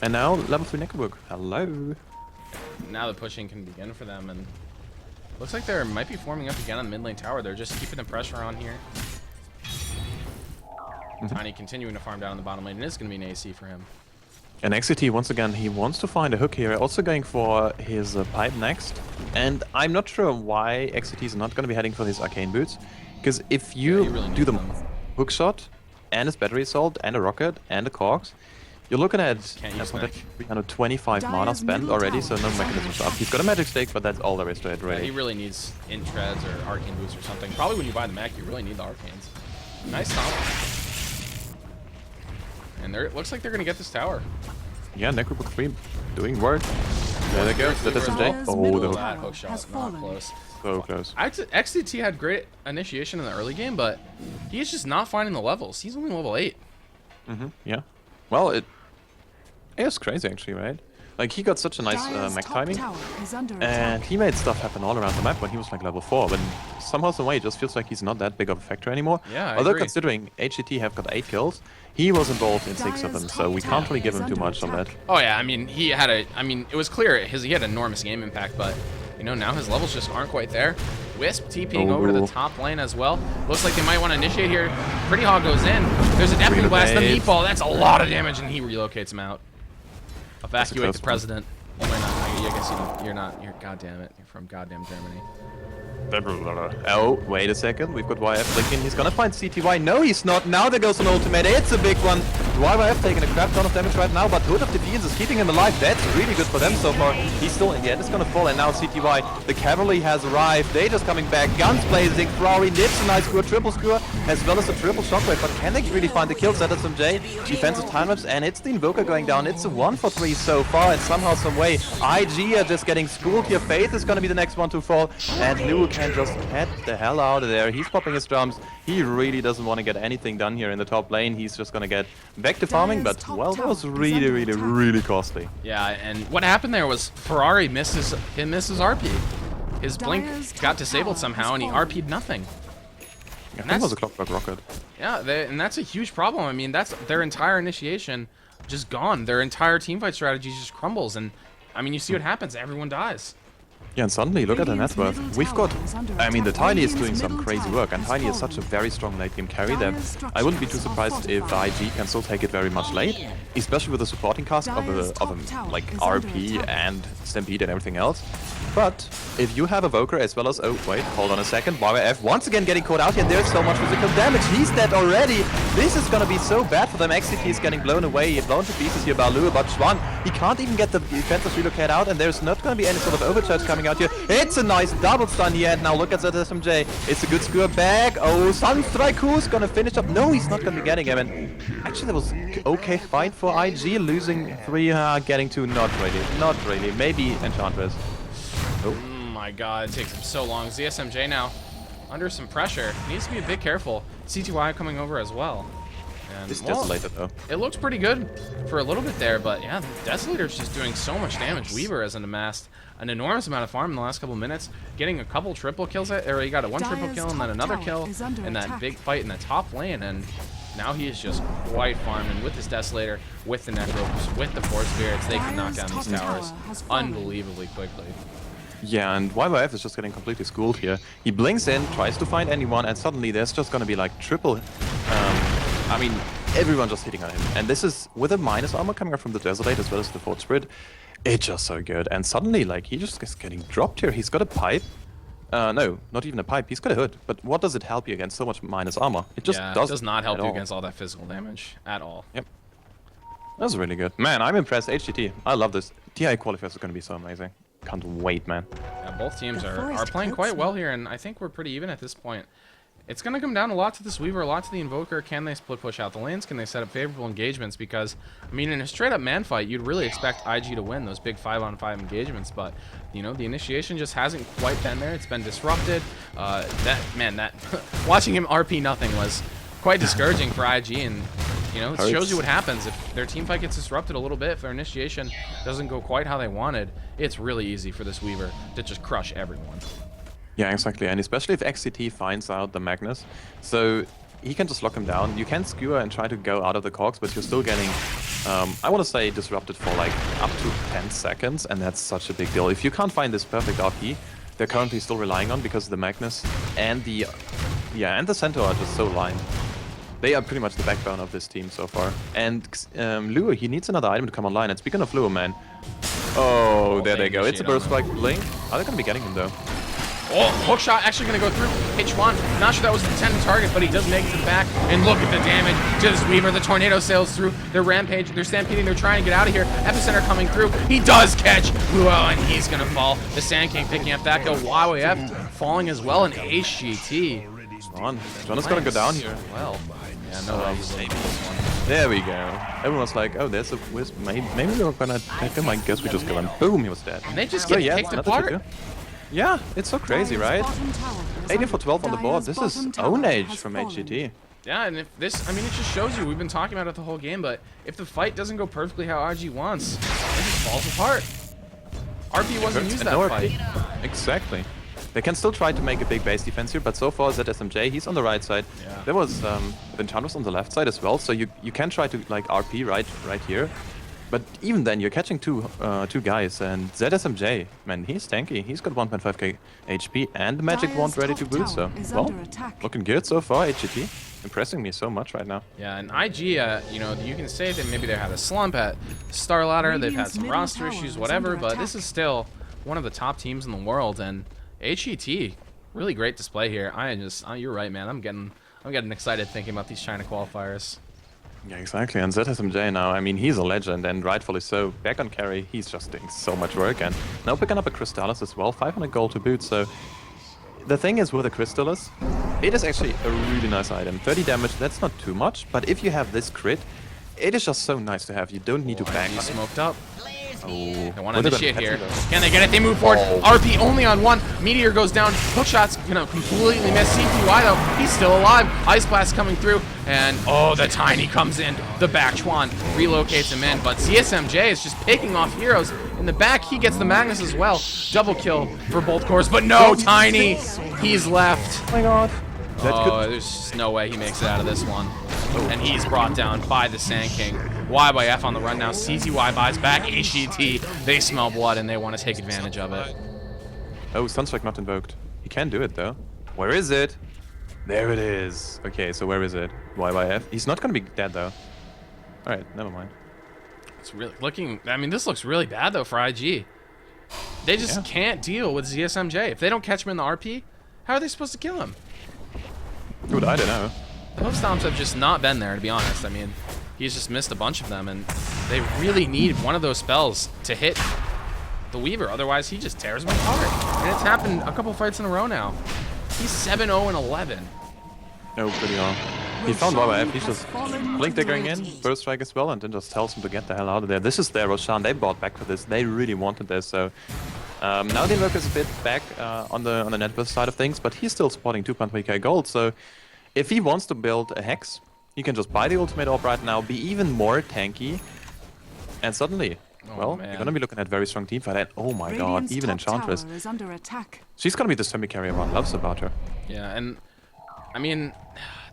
And now level 3 Necrobook. Hello. Now the pushing can begin for them, and looks like they might be forming up again on the mid lane tower. They're just keeping the pressure on here. Tiny continuing to farm down on the bottom lane, and it's going to be an AC for him. And XGT, once again, he wants to find a hook here. Also going for his pipe next. And I'm not sure why XGT is not going to be heading for his arcane boots. Because if you really do the hook shot, and his battery assault, and a rocket, and a cogs, you're looking at 325 mana spent already, so no mechanism up. He's got a magic stake, but that's all there is to it, really. Yeah, he really needs int treads or arcane boots or something. Probably when you buy the mech, you really need the arcanes. Nice top. And it looks like they're going to get this tower. Yeah, Necrobook 3 doing work. There they go. That doesn't take. Oh, the hook shot. Not close. So close. XGT had great initiation in the early game, but he's just not finding the levels. He's only level 8. Yeah. Well, it is crazy actually, right? Like, he got such a nice mech timing, and he made stuff happen all around the map when he was like level 4, but somehow, some way, it just feels like he's not that big of a factor anymore. Yeah, although agree. Considering HGT have got 8 kills, he was involved in 6 of them, so we can't really give him too much on that. Oh yeah, I mean, he had a, I mean, it was clear he had enormous game impact, but you know, now his levels just aren't quite there. Wisp TPing over to the top lane as well. Looks like they might want to initiate here. Pretty Hog goes in. There's a Deputy Blast, the meatball. That's a lot of damage, and he relocates him out. Evacuate the president. You might not. I guess you don't. You're not. You're goddamn it. You're from goddamn Germany. Oh, wait a second. We've got YF blinking. He's gonna find CTY. No, he's not. Now there goes an ultimate. It's a big one. YF taking a crap ton of damage right now, but Hood of Defiance is keeping him alive. That's really good for them so far. He's still in the end. It's gonna fall, and now CTY. The cavalry has arrived. They just coming back. Guns blazing. Ferrari nips a nice skewer, triple skewer, as well as a triple shockwave. But can they really find the kills at SMJ? Defensive time lapse, and it's the Invoker going down. It's a 1 for 3 so far, and somehow, some way, IG are just getting schooled here. Faith is gonna be the next one to fall, and Lou can just get the hell out of there. He's popping his drums. He really doesn't want to get anything done here in the top lane. He's just gonna get back to farming, but well, that was really costly. Yeah, and what happened there was Ferrari misses RP. His blink got disabled somehow, and he RP'd nothing. I think it was a Clockwork Rocket. Yeah, and that's a huge problem. I mean, that's their entire initiation just gone. Their entire teamfight strategy just crumbles, and I mean, you see what happens. Everyone dies. Yeah, and suddenly, look at the net worth. We've got, I mean, the Tiny is doing some crazy work, and Tiny is such a very strong late game carry that I wouldn't be too surprised if IG can still take it very much late, especially with the supporting cast of a like RP and Stampede and everything else. But if you have Evoker as well as, oh wait, hold on a second, YF once again getting caught out here, there's so much physical damage, he's dead already. This is gonna be so bad for them. XCT is getting blown away, blown to pieces here by Lua, but Schwan, he can't even get the defensive relocate out, and there's not gonna be any sort of overcharge coming out here. It's a nice double stun here, and now look at that SMJ. It's a good skewer back. Oh, Sunstrike, who's gonna finish up? No, he's not gonna be getting him, and actually that was okay fight for IG, losing 3, getting 2, not really, maybe Enchantress. Oh my god, it takes him so long. ZSMJ now under some pressure. Needs to be a bit careful. CTY coming over as well. And, it's desolated though. It looks pretty good for a little bit there, but yeah, the Desolator's just doing so much damage. Weaver has amassed an enormous amount of farm in the last couple minutes, getting a couple triple kills, or he got a 1 triple kill and then another kill in that big fight in the top lane, and now he is just quite farming with his Desolator, with the Necros, with the Force Spirits. They can knock down these towers unbelievably quickly. Yeah, and YYF is just getting completely schooled here. He blinks in, tries to find anyone, and suddenly there's just gonna be like triple, I mean, everyone just hitting on him. And this is with a minus armor coming up from the Desolate as well as the Force Spirit. It's just so good. And suddenly, like, he just is getting dropped here. He's got a pipe. No, not even a pipe. He's got a hood. But what does it help you against so much minus armor? It just does not help you against all that physical damage at all. Yep. That's really good. Man, I'm impressed. HGT. I love this. TI qualifiers are going to be so amazing. Can't wait, man. Yeah, both teams are playing quite well here, and I think we're pretty even at this point. It's going to come down a lot to this Weaver, a lot to the Invoker. Can they split push out the lanes? Can they set up favorable engagements? Because, I mean, in a straight-up man fight, you'd really expect IG to win those big 5-on-5 engagements. But, you know, the initiation just hasn't quite been there. It's been disrupted. Watching him RP nothing was quite discouraging for IG. And, you know, it shows you what happens. If their team fight gets disrupted a little bit, if their initiation doesn't go quite how they wanted, it's really easy for this Weaver to just crush everyone. Yeah, exactly, and especially if XCT finds out the Magnus, so he can just lock him down. You can skewer and try to go out of the cogs, but you're still getting, I want to say, disrupted for like up to 10 seconds, and that's such a big deal. If you can't find this perfect RP, they're currently still relying on because the Magnus and the Centaur are just so aligned. They are pretty much the backbone of this team so far. And Lua, he needs another item to come online. And speaking of Lua, man, oh, there they go. It's a burst strike blink. Are they gonna be getting him though? Oh, hook shot actually going to go through. H1, not sure that was the intended target, but he does make it to the back. And look at the damage to this Weaver. The tornado sails through. They're rampaging. They're stampeding. They're trying to get out of here. Epicenter coming through. He does catch Luo, and he's going to fall. The Sand King picking up that kill. YYF falling as well. And HGT. John is going to go down here. Well, yeah, no love. There we go. Everyone's like, oh, there's a Wisp. Maybe we're going to take him. I guess we just kill him. Boom, he was dead. And they just get kicked apart. Yeah, it's so crazy, right? 18 for 12 on the board. This is own age from HGT. Yeah, and if this, I mean, it just shows you, we've been talking about it the whole game, but if the fight doesn't go perfectly how IG wants, it just falls apart. RP wasn't used that fight. Exactly. They can still try to make a big base defense here, but so far ZSMJ, he's on the right side. Yeah. There was Vinchan on the left side as well, so you can try to like RP right here. But even then, you're catching two guys, and ZSMJ, man, he's tanky. He's got 1.5k HP and the magic wand ready to boot, so well, looking good so far. HGT impressing me so much right now. Yeah, and IG, you know, you can say that maybe they had a slump at Star Ladder, they've had some roster issues, whatever, but this is still one of the top teams in the world, and HGT, really great display here. You're right, man. I'm getting excited thinking about these China qualifiers. Yeah, exactly. And ZSMJ now, I mean, he's a legend, and rightfully so. Back on carry, he's just doing so much work, and now picking up a Crystallis as well, 500 gold to boot. So the thing is with a Crystallis, it is actually a really nice item. 30 damage, that's not too much, but if you have this crit, it is just so nice to have. You don't need to back. He's smoked up. Oh, they want to initiate here. Can they get it? They move forward. RP only on one. Meteor goes down. Hookshot's gonna completely miss. CPY though, he's still alive. Ice Blast coming through, and oh, the Tiny comes in. The back Chuan relocates him in, but ZSMJ is just picking off heroes. In the back, he gets the Magnus as well. Double kill for Bolt Course, but no, Tiny, he's left. Oh my god. Oh, there's just no way he makes it out of this one. And he's brought down by the Sand King. YYF on the run now. CZY buys back. HGT, they smell blood and they want to take advantage of it. Oh, Sunstrike not invoked. He can do it though. Where is it? There it is. Okay, so where is it? YYF. He's not gonna be dead though. Alright, never mind. It's really looking, I mean, this looks really bad though for IG. They just can't deal with ZSMJ. If they don't catch him in the RP, how are they supposed to kill him? Dude, I don't know. The hook stomps have just not been there, to be honest. I mean, he's just missed a bunch of them, and they really need one of those spells to hit the Weaver. Otherwise, he just tears him apart. And it's happened a couple fights in a row now. He's 7-0-11. No, pretty long. He found YYF. He's just blink daggering in, first strike as well, and then just tells him to get the hell out of there. This is their Roshan. They bought back for this. They really wanted this, so now the Invoker is a bit back on the net worth side of things, but he's still spotting 2.3k gold, so if he wants to build a Hex, he can just buy the ultimate orb right now, be even more tanky, and suddenly, well, you're gonna be looking at very strong teamfight, and oh my god, even Enchantress. She's gonna be the semi-carry everyone loves about her. Yeah, and I mean,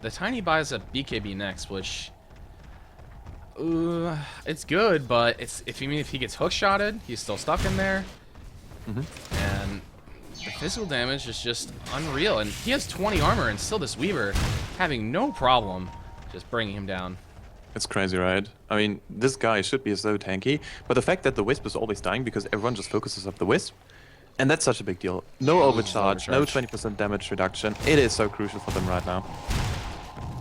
the Tiny buys a BKB next, which it's good, but if he gets hook shotted, he's still stuck in there. And the physical damage is just unreal, and he has 20 armor, and still this Weaver having no problem just bringing him down. It's crazy, right? I mean, this guy should be so tanky, but the fact that the Wisp is always dying because everyone just focuses on the Wisp, and that's such a big deal. No overcharge, no 20% damage reduction. It is so crucial for them right now.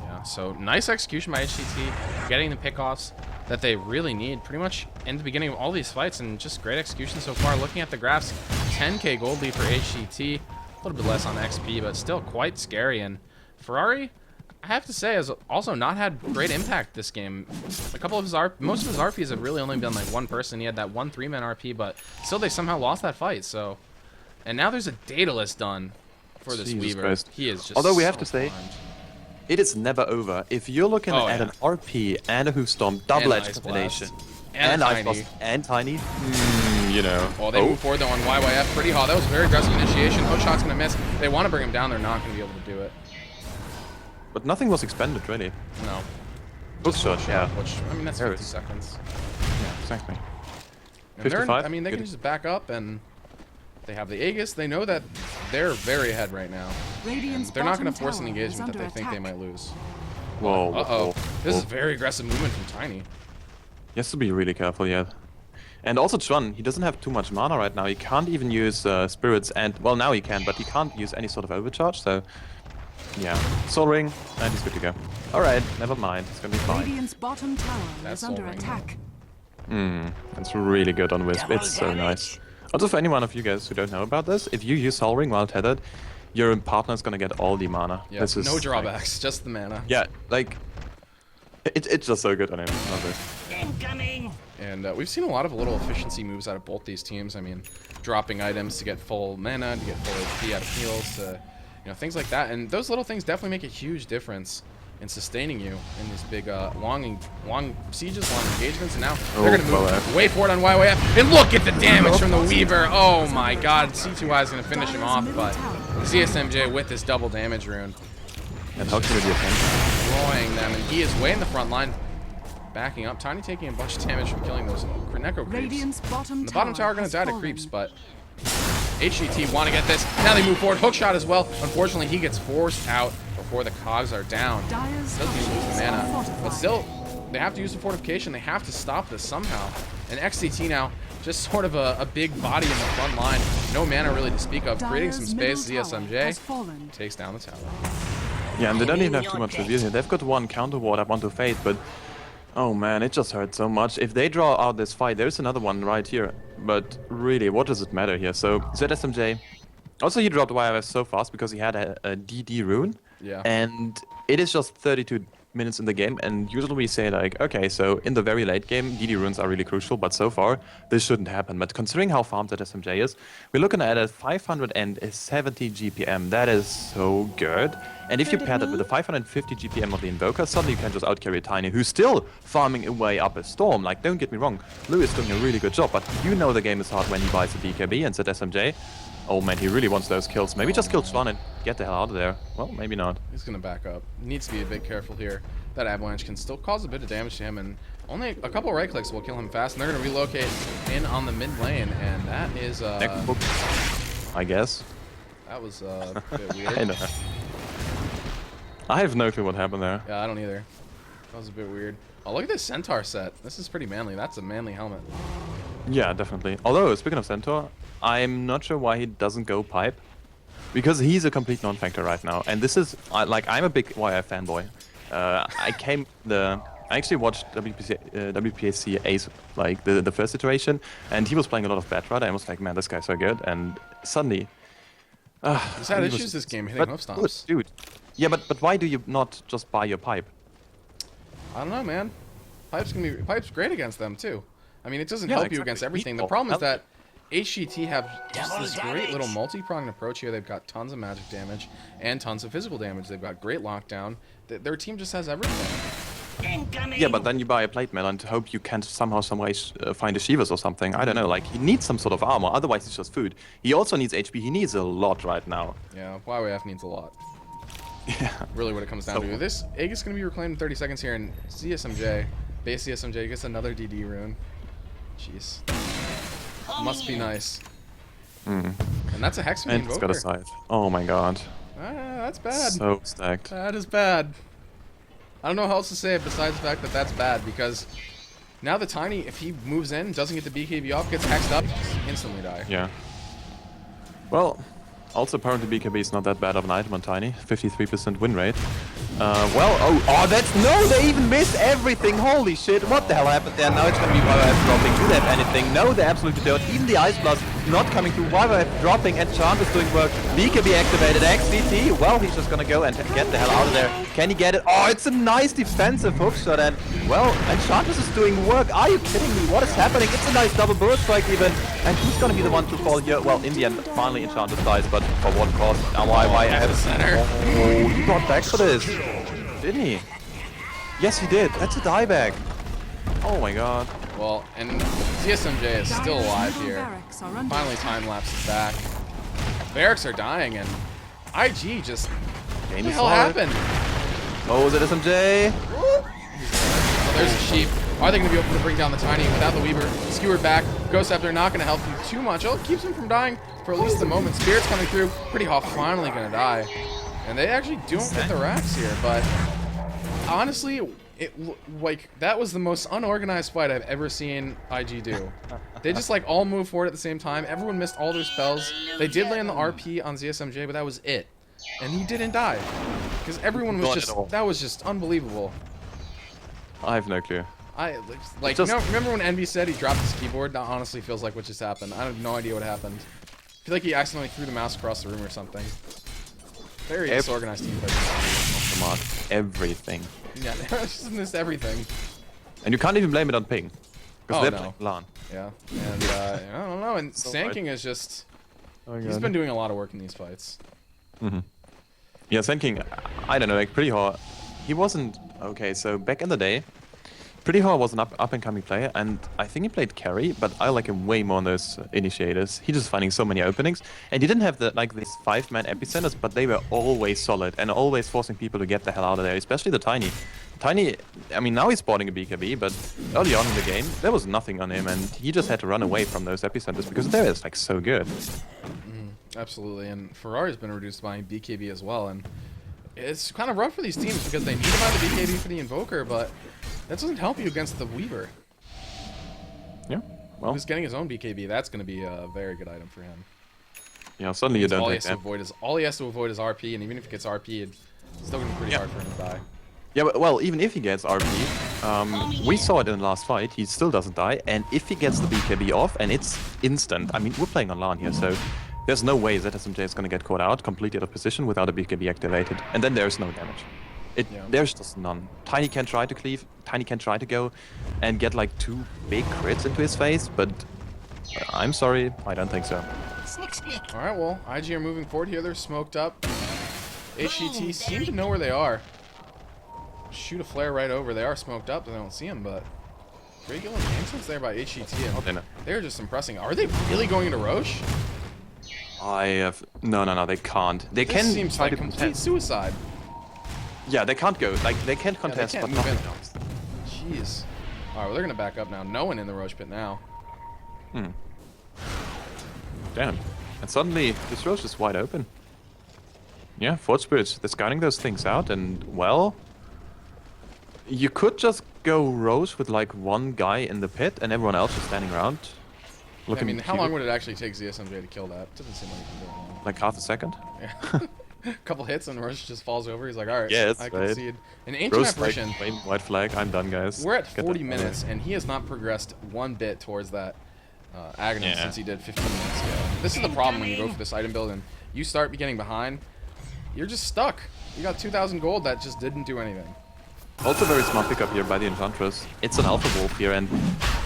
Yeah, so nice execution by HGT, getting the pickoffs that they really need pretty much in the beginning of all these fights, and just great execution so far. Looking at the graphs, 10k gold lead for HGT, a little bit less on XP, but still quite scary. And Ferrari, I have to say, has also not had great impact this game. A couple of his most of his RPs have really only been like one person. He had that 1 3-man RP, but still they somehow lost that fight. So, and now there's a Daedalus done for this Weaver. Christ. He is just although we so have to say, primed. it is never over. If you're looking at an RP and a Hoofstorm, double-edged combination, and Ice Blast and Tiny, you know. Well, they move forward though on YYF pretty hot. That was a very aggressive initiation. Hookshot's gonna miss. They want to bring him down. They're not gonna be able to do it. But nothing was expended, really. No. Hookshot, yeah. Which, I mean, that's 50 seconds. Yeah, exactly. And 55? I mean, they can just back up, and they have the Aegis. They know that they're very ahead right now. They're not going to force an engagement that they think they might lose. Whoa. Uh-oh. This is very aggressive movement from Tiny. He has to be really careful, yeah. And also Chuan, he doesn't have too much mana right now. He can't even use spirits, and well, now he can, but he can't use any sort of overcharge, so yeah. Soul Ring, and he's good to go. Alright, never mind. It's gonna be fine. Radiant's bottom tower is under attack. That's really good on Wisp. It's so nice. Also, for anyone of you guys who don't know about this, if you use Soul Ring while tethered, your partner's gonna get all the mana. Yeah, this is no drawbacks, just the mana. Yeah, like, it's just so good on him. Love it. Incoming! And we've seen a lot of little efficiency moves out of both these teams. I mean, dropping items to get full mana, to get full HP out of heals, to, you know, things like that. And those little things definitely make a huge difference and sustaining you in these big, long sieges, long engagements. And now they're going to move way forward on YYF. And look at the damage from the Weaver. Oh my god. C2I is going to finish him off, but ZSMJ with this double damage rune. And how can we Destroying them, and he is way in the front line. Backing up. Tiny taking a bunch of damage from killing those Necro creeps. And the bottom tower going to die to creeps, but HGT want to get this. Now they move forward. Hookshot as well. Unfortunately, he gets forced out before the cogs are down. Doesn't even lose the mana. But still, they have to use the fortification. They have to stop this somehow. And XCT now, just sort of a big body in the front line. No mana really to speak of. Creating some space. ZSMJ takes down the tower. Yeah, and they don't even have too much reveal here. They've got one counter ward up onto Fate, but oh man, it just hurts so much. If they draw out this fight, there's another one right here. But really, what does it matter here? So ZSMJ, also he dropped YRF so fast because he had a DD rune. Yeah. And it is just 32 minutes in the game, and usually we say like, okay, so in the very late game, DD runes are really crucial, but so far, this shouldn't happen. But considering how farmed ZSMJ is, we're looking at a 570 GPM. That is so good. And if you pair that with the 550 GPM of the Invoker, suddenly you can just outcarry Tiny, who's still farming away up a Storm. Like, don't get me wrong, Louis is doing a really good job, but you know the game is hard when he buys a DKB and ZSMJ. Oh man, he really wants those kills. Maybe just kill Swan and get the hell out of there. Well, maybe not. He's going to back up. Needs to be a bit careful here. That avalanche can still cause a bit of damage to him, and only a couple right clicks will kill him fast, and they're going to relocate in on the mid lane, and that is, I guess. That was a bit weird. I know. I have no clue what happened there. Yeah, I don't either. That was a bit weird. Oh, look at this Centaur set. This is pretty manly. That's a manly helmet. Yeah, definitely. Although, speaking of Centaur, I'm not sure why he doesn't go pipe. Because he's a complete non-factor right now. And this is, like, I'm a big YF fanboy. I actually watched WPC Ace, like, the first iteration, and he was playing a lot of Batrider, and I was like, man, this guy's so good. And suddenly... he's had issues this game hitting hoof stomps. Dude. Yeah, but why do you not just buy your pipe? I don't know, man. Pipe's great against them, too. I mean, it doesn't help you against everything. The problem is that HGT have just this great little multi-pronged approach here. They've got tons of magic damage and tons of physical damage. They've got great lockdown. Their team just has everything. Yeah, but then you buy a plate mail and hope you can somehow, some way find a Shivas or something. I don't know, like, he needs some sort of armor, otherwise it's just food. He also needs HP. He needs a lot right now. Yeah, YWF needs a lot. Yeah. Really what it comes down to. This egg is going to be reclaimed in 30 seconds here, and CSMJ, base CSMJ, gets another DD rune. Jeez. Must be nice. And that's a Hex and it's got a scythe. Oh my god. That's bad. So stacked. That is bad. I don't know how else to say it besides the fact that that's bad, because now the Tiny, if he moves in, doesn't get the BKB off, gets hexed up, instantly die. Yeah. Well, also apparently BKB is not that bad of an item on Tiny. 53% win rate. No, they even missed everything. Holy shit, what the hell happened there? Now it's gonna be YYF dropping. Do they have anything? No, they absolutely don't. Even the Ice Blast not coming through. YYF dropping, Enchant is doing work. BKB activated. XCT, well, he's just gonna go and get the hell out of there. Can he get it? Oh, it's a nice defensive hookshot, and, well, Enchantress is doing work. Are you kidding me? What is happening? It's a nice double bullet strike even. And who's gonna be the one to fall here? Well, in the end, finally Enchantress dies, but for what cost? Now YYF. Oh, he got back for this. Didn't he? Yes, he did. That's a dieback. Oh my god. Well, and ZSMJ is still alive here. Finally time-lapses back. Barracks are dying, and IG just... What the hell happened? Oh, ZSMJ? Oh, there's a sheep. Are they going to be able to bring down the Tiny without the Weaver? Skewered back. Ghost Scepter not going to help you too much. Oh, it keeps him from dying for at least the moment. Spirit's coming through. Pretty Hawk finally going to die. And they actually don't get the racks here, but honestly, that was the most unorganized fight I've ever seen IG do. They just like all moved forward at the same time. Everyone missed all their spells. They did land the RP on ZSMJ, but that was it. And he didn't die. Because everyone was just, that was just unbelievable. I have no clue. Like, you know, remember when Envy said he dropped his keyboard? That honestly feels like what just happened. I have no idea what happened. I feel like he accidentally threw the mouse across the room or something. Very disorganized team. Everything. Yeah, they just missed everything. And you can't even blame it on ping. Because they're playing LAN. Yeah, and I don't know, and Sanking is just... he's been doing a lot of work in these fights. Yeah, Sanking, I don't know, like pretty hard. he wasn't okay. So back in the day, Pretty Hard was an up-and-coming player, and I think he played carry, but I like him way more on those initiators. He just finding so many openings, and he didn't have these 5-man epicenters, but they were always solid and always forcing people to get the hell out of there, especially the Tiny. Tiny, I mean, now he's sporting a BKB, but early on in the game, there was nothing on him, and he just had to run away from those epicenters because they were like so good. Absolutely, and Ferrari's been reduced by BKB as well, and it's kind of rough for these teams because they need him out of the BKB for the Invoker, but that doesn't help you against the Weaver. Yeah, well, Who's getting his own BKB? That's going to be a very good item for him. yeah, suddenly you don't All he take has to that. avoid is RP, and even if he gets RP, it's still going to be pretty hard for him to die. Yeah, but, well, even if he gets RP, we saw it in the last fight, he still doesn't die, and if he gets the BKB off, and it's instant, I mean, we're playing on LAN here, so there's no way ZSMJ is going to get caught out completely out of position without a BKB activated, and then there's no damage. There's just none. Tiny can try to cleave, Tiny can try to go and get like 2 big crits into his face, but I'm sorry, I don't think so. Alright, well, IG are moving forward here. They're smoked up. HGT seem to know where they are. Shoot a flare right over. They are smoked up. They don't see him, but great kill enhancements there by HGT. And they're just impressing. Are they really going into Roche? No, they can't. They This can seems try like to complete contest. suicide. Yeah, they can't go. Like they can't contest, can't but move nothing in. else. Jeez. Alright, well, they're going to back up now. No one in the Roche pit now. Damn. And suddenly this Roche is wide open. Yeah, Forge Spirits, they're scouting those things out, and well, you could just go Roche with like 1 guy in the pit and everyone else is standing around. I mean, how long would it actually take ZSMJ to kill that? Doesn't seem like you can do it long. Like half a second? Yeah. A couple hits and Roche just falls over. He's like, alright, Yeah, that's I right. concede. An Ancient Roche like, Apparition. white flag, I'm done guys. We're at Get 40 that minutes, away. and he has not progressed 1 bit towards that Aghanim Yeah. since he did 15 minutes ago. This is the problem when you go for this item build and you start getting behind. You're just stuck. You got 2,000 gold that just didn't do anything. Also very smart pickup here by the Enchantress. It's an Alpha Wolf here, and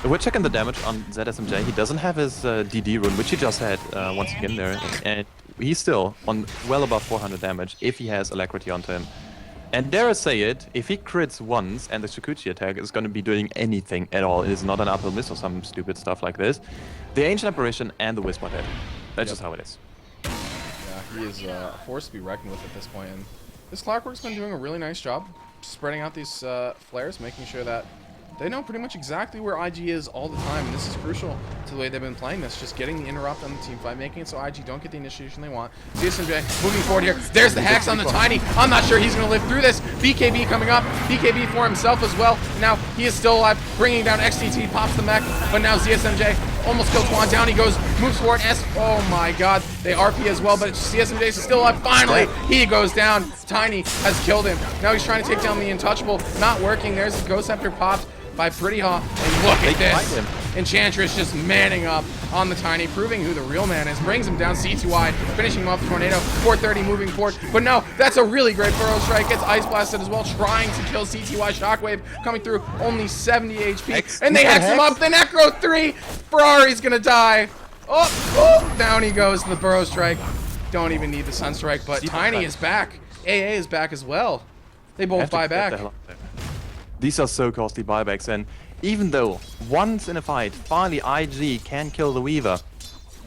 we're checking the damage on ZSMJ. He doesn't have his DD rune, which he just had once again there, and he's still on well above 400 damage if he has Alacrity onto him. And dare I say it, if he crits once and the Shikuchi attack is going to be doing anything at all, it is not an uphill miss or some stupid stuff like this, the Ancient Apparition and the Wisp are dead. That's just how it is. Yeah, he is a force to be reckoned with at this point. And this Clockwork's been doing a really nice job spreading out these flares, making sure that they know pretty much exactly where IG is all the time, and this is crucial to the way they've been playing this, just getting the interrupt on the team fight, making it so IG don't get the initiation they want. ZSMJ moving forward here. There's the Hex on the Tiny. I'm not sure he's going to live through this. BKB coming up. BKB for himself as well. Now he is still alive, bringing down XTT, pops the mech, but now ZSMJ almost kills Quan. Down he goes, moves forward. Oh my god. They RP as well, but ZSMJ is still alive. Finally, he goes down. Tiny has killed him. Now he's trying to take down the Untouchable. Not working. There's the Ghost Scepter popped by Pretty Haw, and look at this. Enchantress just manning up on the Tiny, proving who the real man is. Brings him down C2I, finishing him off with Tornado. 430 moving forward, but no, that's a really great Burrow Strike. Gets Ice Blasted as well, trying to kill C2I. Shockwave coming through, only 70 HP, and they hex him up. The Necro 3, Ferrari's gonna die. Oh, down he goes. The Burrow Strike. Don't even need the Sunstrike, but Tiny is back. AA is back as well. They both buy back. These are so costly buybacks, and even though once in a fight, finally IG can kill the Weaver,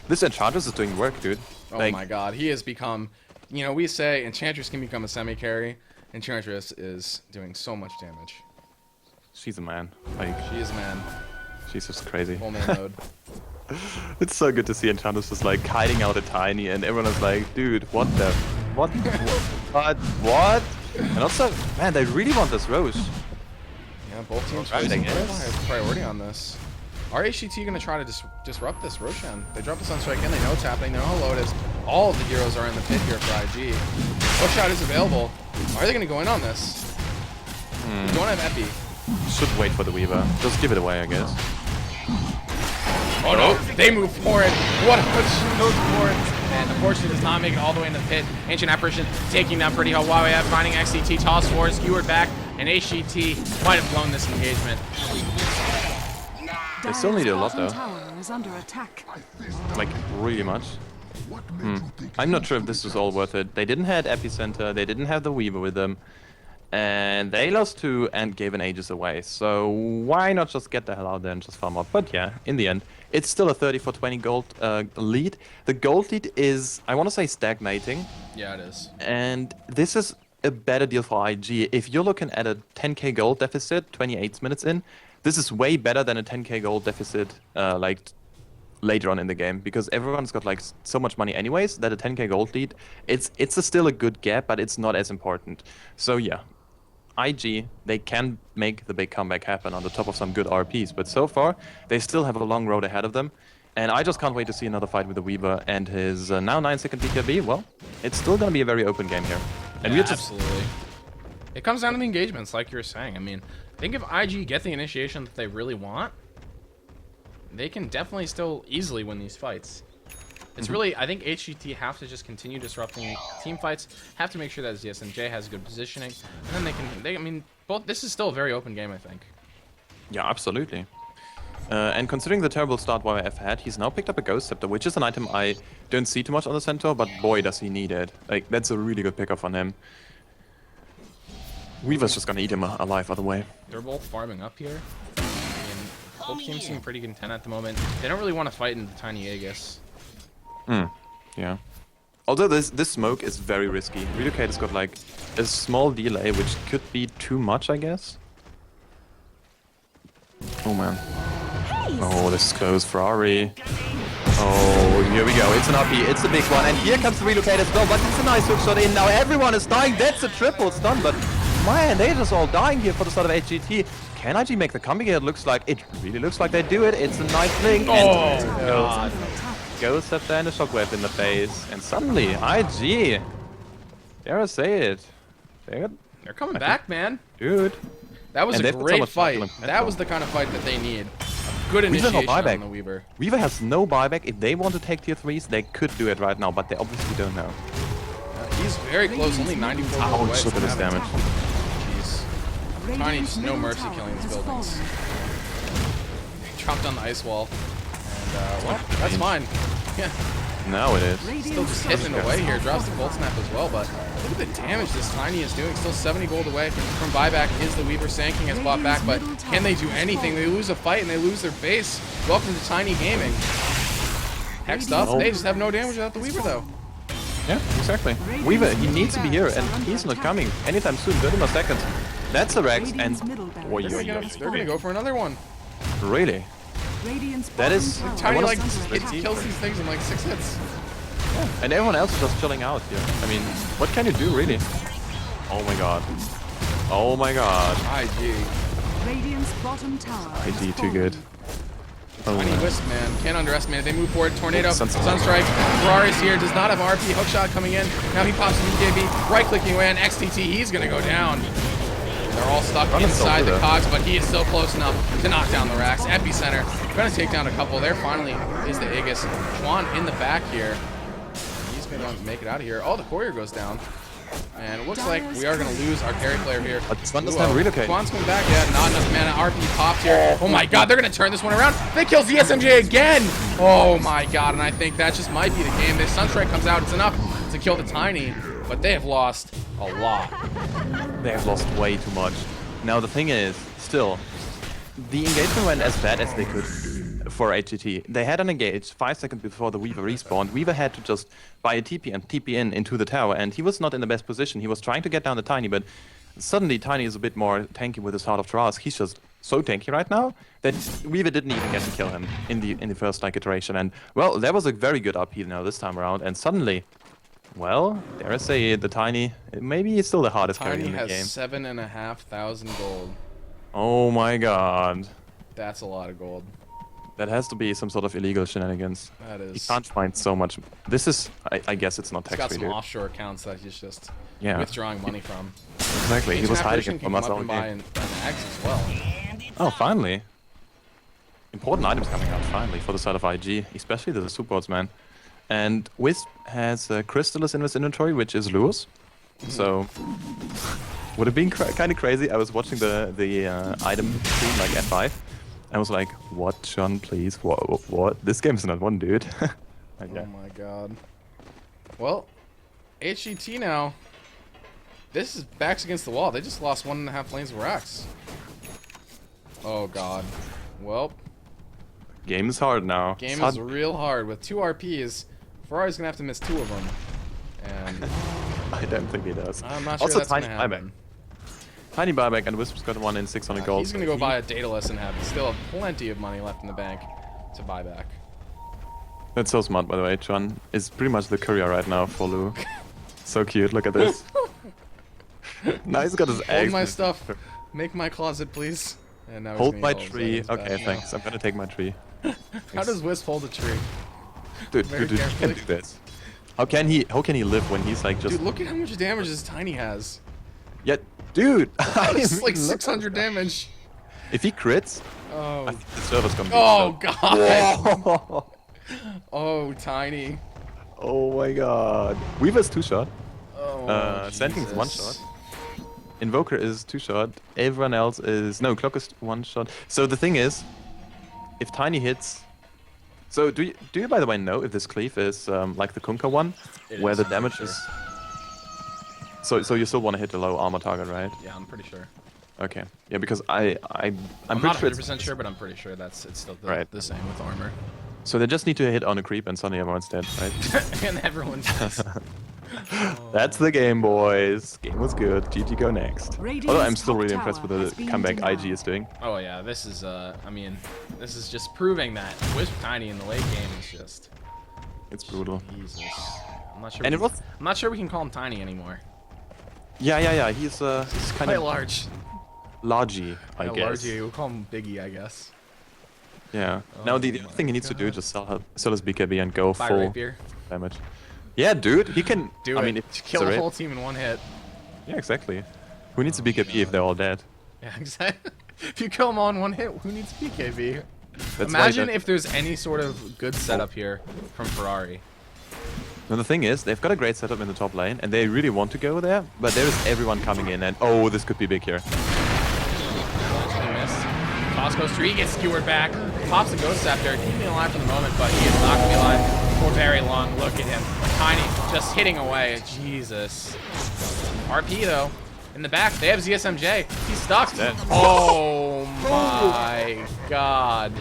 this Enchantress is doing work, dude. Oh my god, he has become, you know, we say Enchantress can become a semi-carry. Enchantress is doing so much damage. She's a man. Like, She is man. she's just crazy. Full man mode. It's so good to see Enchantress just like hiding out a Tiny, and everyone is like, dude, what the, what? And also, man, they really want this Roche. Yeah, both teams Right, I placing guess. have priority on this. Are HGT going to try to disrupt this Roshan? They drop the Sunstrike in, they know what's happening, they know how low it is. All of the heroes are in the pit here for IG. Push out is available. Are they going to go in on this? They don't have Epi. Should wait for the Weaver. Just give it away, I guess. Oh no, they move forward. What a push goes forward. And unfortunately does not make it all the way in the pit. Ancient Apparition taking down Pretty Haw. Huawei finding XCT, toss forward, skewered back, and HGT might have blown this engagement. They still need a lot Dyer's though. bottom tower is under attack. Like, really much. I'm not sure if this was all worth it. They didn't have Epicenter, they didn't have the Weaver with them. And they lost 2 and gave an Aegis away. So why not just get the hell out there and just farm up? But yeah, in the end, it's still a 30 for 20 gold lead. The gold lead is, I want to say, stagnating. Yeah, it is. And this is a better deal for IG. If you're looking at a 10k gold deficit, 28 minutes in, this is way better than a 10k gold deficit like later on in the game, because everyone's got like so much money anyways that a 10k gold lead, it's still a good gap, but it's not as important. So yeah, IG, they can make the big comeback happen on the top of some good RPs, but so far they still have a long road ahead of them. And I just can't wait to see another fight with the Weaver and his now 9-second BKB. Well, it's still going to be a very open game here. And Yeah, we're just... absolutely. It comes down to the engagements, like you were saying. I mean, I think if IG get the initiation that they really want, they can definitely still easily win these fights. It's really, I think HGT have to just continue disrupting team fights, have to make sure that ZSNJ has good positioning, and then I mean, this is still a very open game, I think. Yeah, absolutely. And considering the terrible start YF had, he's now picked up a Ghost Scepter, which is an item I don't see too much on the Centaur, but boy does he need it. Like, that's a really good pickup on him. Weaver's just gonna eat him alive other way. They're both farming up here. I mean, both teams seem pretty content at the moment. They don't really want to fight in the tiny Aegis. Yeah. Although this smoke is very risky. Relocate has got like a small delay, which could be too much, I guess. Oh man. Oh, this is close. Ferrari. Oh, here we go. It's an RP. It's a big one. And here comes the relocate as well. But it's a nice hook shot in. Now everyone is dying. That's a triple stun. But man, they're just all dying here for the start of HGT. Can IG make the comeback here? It really looks like they do it. It's a nice fling. Oh, God. Ghost Scepter and a shockwave in the face. And suddenly, IG. Dare I say it? They're coming back, man. Dude. That was And a they've got so great much fight. chocolate and That was the kind of fight that they need. A good initiation on the Weaver. Weaver has no buyback. If they want to take tier 3s, they could do it right now, but they obviously don't know. He's very close, only 94 gold away. Ouch, look at this damage. Jeez. Tiny's no mercy killing these buildings. He dropped on the ice wall. And, well, that's fine. Yeah. Now it is. Still just hitting away here. Drops the Cold Snap as well, but look at the damage this Tiny is doing. Still 70 gold away from buyback. Is the Weaver. Sanking has bought back, but can they do anything? They lose a fight and they lose their base. Welcome to Tiny Gaming. Hexed up. They just have no damage without the Weaver, though. Yeah, exactly. Weaver, he needs to be here, and he's not coming anytime soon. 30 more seconds. That's a Rex, and... They're going to go for another one. Really? That is... Tiny, like, it kills these things in, like, 6 hits. Yeah. And everyone else is just chilling out here. I mean, what can you do, really? Oh my god. Oh my god. IG. IG, too good. Oh, Tiny Wisp, man. Can't underestimate it. They move forward. Tornado. Sunstrike. Ferrari's here. Does not have RP. Hookshot coming in. Now he pops the BKB. Right-clicking away on XTT. He's going to go down. They're all stuck inside the cogs, but he is still close enough to knock down the racks. Epicenter. Going to take down a couple. There finally is the Aegis. Juan in the back here. He's going to make it out of here. Oh, the courier goes down. And it looks like we are going to lose our carry player here. Juan doesn't have relocate. Juan's coming back. Yeah, not enough mana. RP popped here. Oh my god, they're going to turn this one around. They kill ZSMJ again. Oh my god, and I think that just might be the game. This Sunstrike comes out. It's enough to kill the Tiny, but they have lost a lot. They have lost way too much. Now the thing is, still, the engagement went as bad as they could for HGT. They had an engage 5 seconds before the Weaver respawned. Weaver had to just buy a TP and TP in into the tower, and he was not in the best position. He was trying to get down the Tiny, but suddenly Tiny is a bit more tanky with his Heart of Trask. He's just so tanky right now that Weaver didn't even get to kill him in the first like iteration. And well, that was a very good RP now this time around, and suddenly, well, dare I say the Tiny, maybe it's still the hardest carry in the game. Tiny has 7,500 gold. Oh my god. That's a lot of gold. That has to be some sort of illegal shenanigans. That is. You can't find so much. This is, I guess it's not He's tax-free, got some offshore accounts that he's just yeah. withdrawing money from. Exactly, he was hiding it from us all and game. buy an Axe as well. Oh, finally. Important items coming out, finally, for the side of IG, especially the supports, man. And Wisp has Crystallis in his inventory, which is Lewis. So, would have been kind of crazy. I was watching the item stream, like F5. I was like, what, Sean, please? What? This game's not one, dude. Oh my god. Well, HGT now. This is backs against the wall. They just lost 1.5 lanes of racks. Oh god. Well, Game is hard now. game It's is hard. real hard with 2 RPs. Ferrari's gonna have to miss 2 of them, and I don't think he does. I'm not sure Also, that's tiny gonna buyback. happen. Tiny buyback, and Wisp's got one in 600 gold. He's gonna go buy a dataless and have still have plenty of money left in the bank to buy back. That's so smart, by the way. John is pretty much the courier right now for Lou. So cute. Look at this. Now he's got his Hold eggs. my stuff. Make my closet, please. And now he's Hold gonna my get all his tree. items back. Okay, No. thanks. I'm gonna take my tree. How does Wisp hold a tree? Dude, Very dude, you carefully. can't do this. How can he live when he's like just Dude, look at how much damage this Tiny has. yeah, dude. It's like Look at 600 that. damage. If he crits, Oh. I think the server's gonna be Oh god. Whoa. Oh, Tiny. Oh my god. Weaver's 2-shot. Oh. Sending's Jesus. 1-shot. Invoker is 2-shot. Everyone else is no. Clock is 1-shot. So the thing is, if Tiny hits, so do you by the way know if this cleave is like the Kunkka one, It where is, the I'm damage pretty is? So you still want to hit the low armor target, right? Yeah, I'm pretty sure. Okay. Yeah, because I'm I'm pretty not sure 100% sure, but I'm pretty sure it's still Right. the same with armor. So they just need to hit on a creep and suddenly everyone's dead, right? And everyone's just, That's the game, boys. Game was good. GG go next. Radiant's Although I'm still top really impressed with tower has the been comeback denied. IG is doing. oh yeah, this is I mean, this is just proving that Wisp Tiny in the late game is just It's brutal. Jesus. I'm not sure. And we it was I'm not sure we can call him Tiny anymore. yeah. He's kind Quite of large. largy, I Yeah, guess. largy. We'll call him Biggie, I guess. Yeah. Oh Now the my other thing he needs to do is God. just sell his BKB and go Buy full rapier. damage. Yeah, dude, he can. Do I it. mean, if Kill it's a the raid- whole team in one hit. Yeah, exactly. Who needs a Oh, BKB if God. they're all dead? Yeah, exactly. If you kill them all in one hit, who needs BKB? That's why Imagine that- if there's any sort of good setup here from Ferrari. Now the thing is, they've got a great setup in the top lane, and they really want to go there, but there is everyone coming in, and oh, this could be big here. Actually missed. Toss goes through, he gets skewered back. Pops a Ghost Scepter, keeping alive for the moment, but he is not going to be alive for very long. Look at him. Tiny just hitting away. Jesus. RP though. In the back, they have ZSMJ. He's stuck. Dead. Oh my god.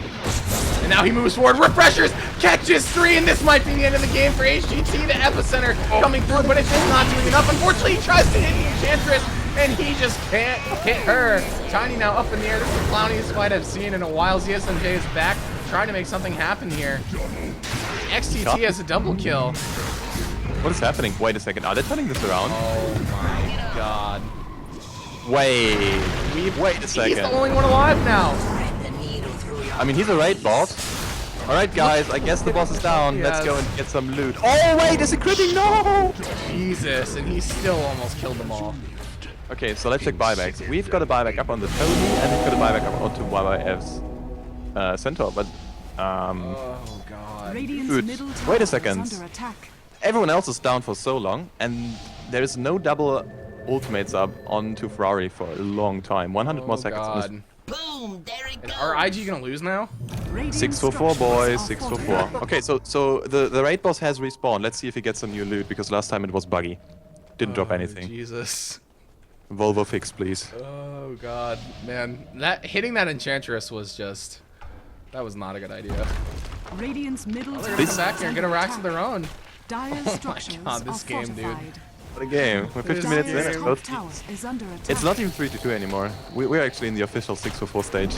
And now he moves forward, refreshers, catches 3, and this might be the end of the game for HGT. The Epicenter coming through, but it's just not doing enough. Unfortunately, he tries to hit the Enchantress, and he just can't hit her. Tiny now up in the air. This is the clowniest fight I've seen in a while. ZSMJ is back, trying to make something happen here. XTT has a double kill. What is happening? Wait a second. Are they turning this around? Oh my god. Wait a He's second. the only one alive now. I mean, he's a raid boss. Alright, guys, I guess the boss is down. Let's Yes. go and get some loot. Oh, wait, is he critting? No! Jesus, and he still almost killed them all. Okay, so let's check buybacks. We've got a buyback up on the Tony, and we've got a buyback up onto YYF's Centaur, but Oh god. Radiant's Dude, middle wait a tower is second. under attack. everyone else is down for so long, and there is no double ultimates up onto Ferrari for a long time. 100 more seconds. God. Boom, there it Is goes. our IG gonna lose now? Radiant 6 for 4, structures boys. are 6 for 4. fortified. Okay, so the raid boss has respawned. Let's see if he gets some new loot, because last time it was buggy. Didn't drop Oh, anything. Jesus. Volvo fix, please. Oh god, man, that hitting that Enchantress was just, that was not a good idea. Radiant's middle They're tower gonna come back is here and get a under racks of attack. their own. Dire my structures God, this are game, dude. fortified. What a game. We're 50 minutes in. Dire's It's top both tower teams. is under attack. It's not even 3-2 anymore. We're actually in the official 6 for 4 stage.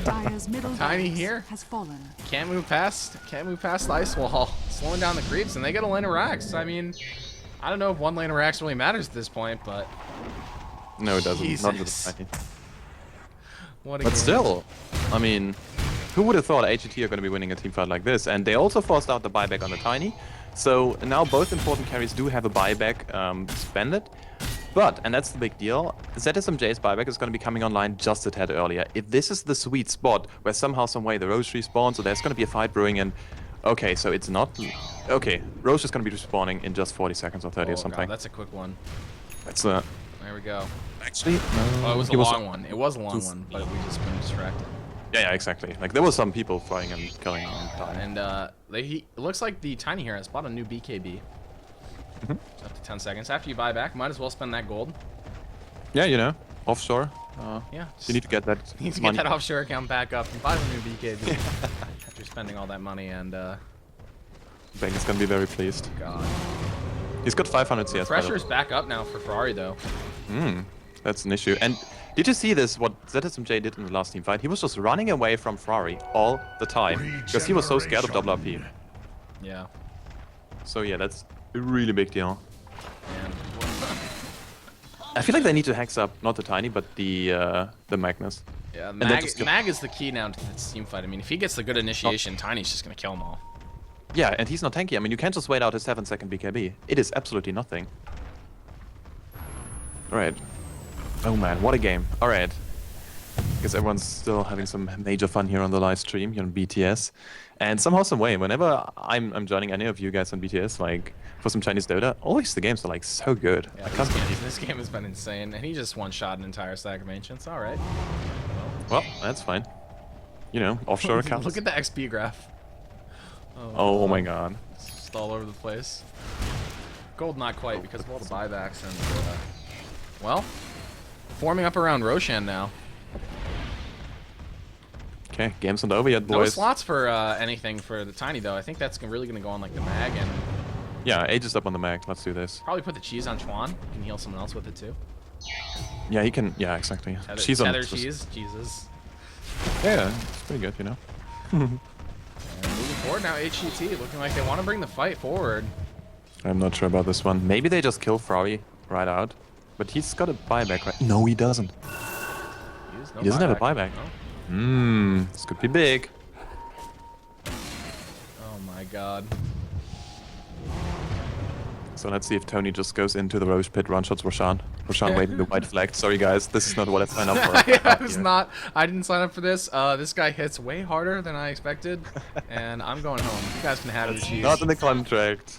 Dire's middle Tiny barracks here. has fallen. Can't move past the ice wall, slowing down the creeps, and they get a lane of racks. I mean, I don't know if one lane of racks really matters at this point, but No, it doesn't. Not with Jesus. the Tiny. what a But game. still, I mean, who would have thought HGT are going to be winning a team fight like this? And they also forced out the buyback on the Tiny. So now both important carries do have a buyback spended. But, and that's the big deal, ZSMJ's buyback is going to be coming online just a tad earlier. If this is the sweet spot where somehow, some way the Roche respawns, so there's going to be a fight brewing, and okay, so it's not. Okay, Roche is going to be respawning in just 40 seconds or 30 or Oh, something. God, that's a quick one. That's There we go. actually. Oh, it was a he long one. It was a long Just- one, but we just been distracted. Yeah, exactly. Like there was some people flying and killing and dying. And it looks like the Tiny here has bought a new BKB. Up to 10 seconds. After you buy back, might as well spend that gold. Yeah, you know, offshore. Yeah. You need to get that You need to money. get that offshore account back up and buy the new BKB. After spending all that money and, Bank is gonna be very pleased. God. He's got 500 CS. by the way. Pressure's back up now for Ferrari, though. That's an issue. And did you see this, what ZSMJ did in the last team fight? He was just running away from Ferrari all the time because he was so scared of WP. Yeah. So yeah, that's a really big deal. And I feel like they need to hex up, not the Tiny, but the Magnus. yeah, then just kill- Mag is the key now to this team fight. I mean, if he gets the good initiation, Tiny's just going to kill them all. Yeah, and he's not tanky. I mean, you can't just wait out a 7-second BKB. It is absolutely nothing. Alright. Oh man, what a game. Alright. Guess everyone's still having some major fun here on the live stream, here on BTS. And somehow, some way, whenever I'm joining any of you guys on BTS, like, for some Chinese Dota, always the games are, like, so good. Yeah, I can't believe this game has been insane, and he just one-shot an entire stack of Ancients. All right. Well, that's fine. You know, offshore accounts. Look at the XP graph. Oh my god. It's just all over the place. Gold not quite because of all the buybacks and, well, forming up around Roshan now. Okay, game's not over yet, No boys. slots for anything for the Tiny, though. I think that's really going to go on, like, the Mag, and Yeah, Age is up on the mag. Let's do this. probably put the cheese on Chuan. You can heal someone else with it, too. Yeah, he can. Yeah, exactly. Tether, on tether just- cheese. Jesus. Yeah, it's pretty good, you know. And moving forward now, HGT looking like they want to bring the fight forward. I'm not sure about this one. Maybe they just kill Ferrari right out. But he's got a buyback, right? No, he doesn't. He doesn't have a buyback. No. This could be big. Oh my god. So let's see if Tony just goes into the Roche pit, one shots Roshan. Roshan waiting the white flag. Sorry guys, this is not what I signed up for. Yeah, I was not. I didn't sign up for this. This guy hits way harder than I expected, and I'm going home. You guys can have the cheese. Not in the contract.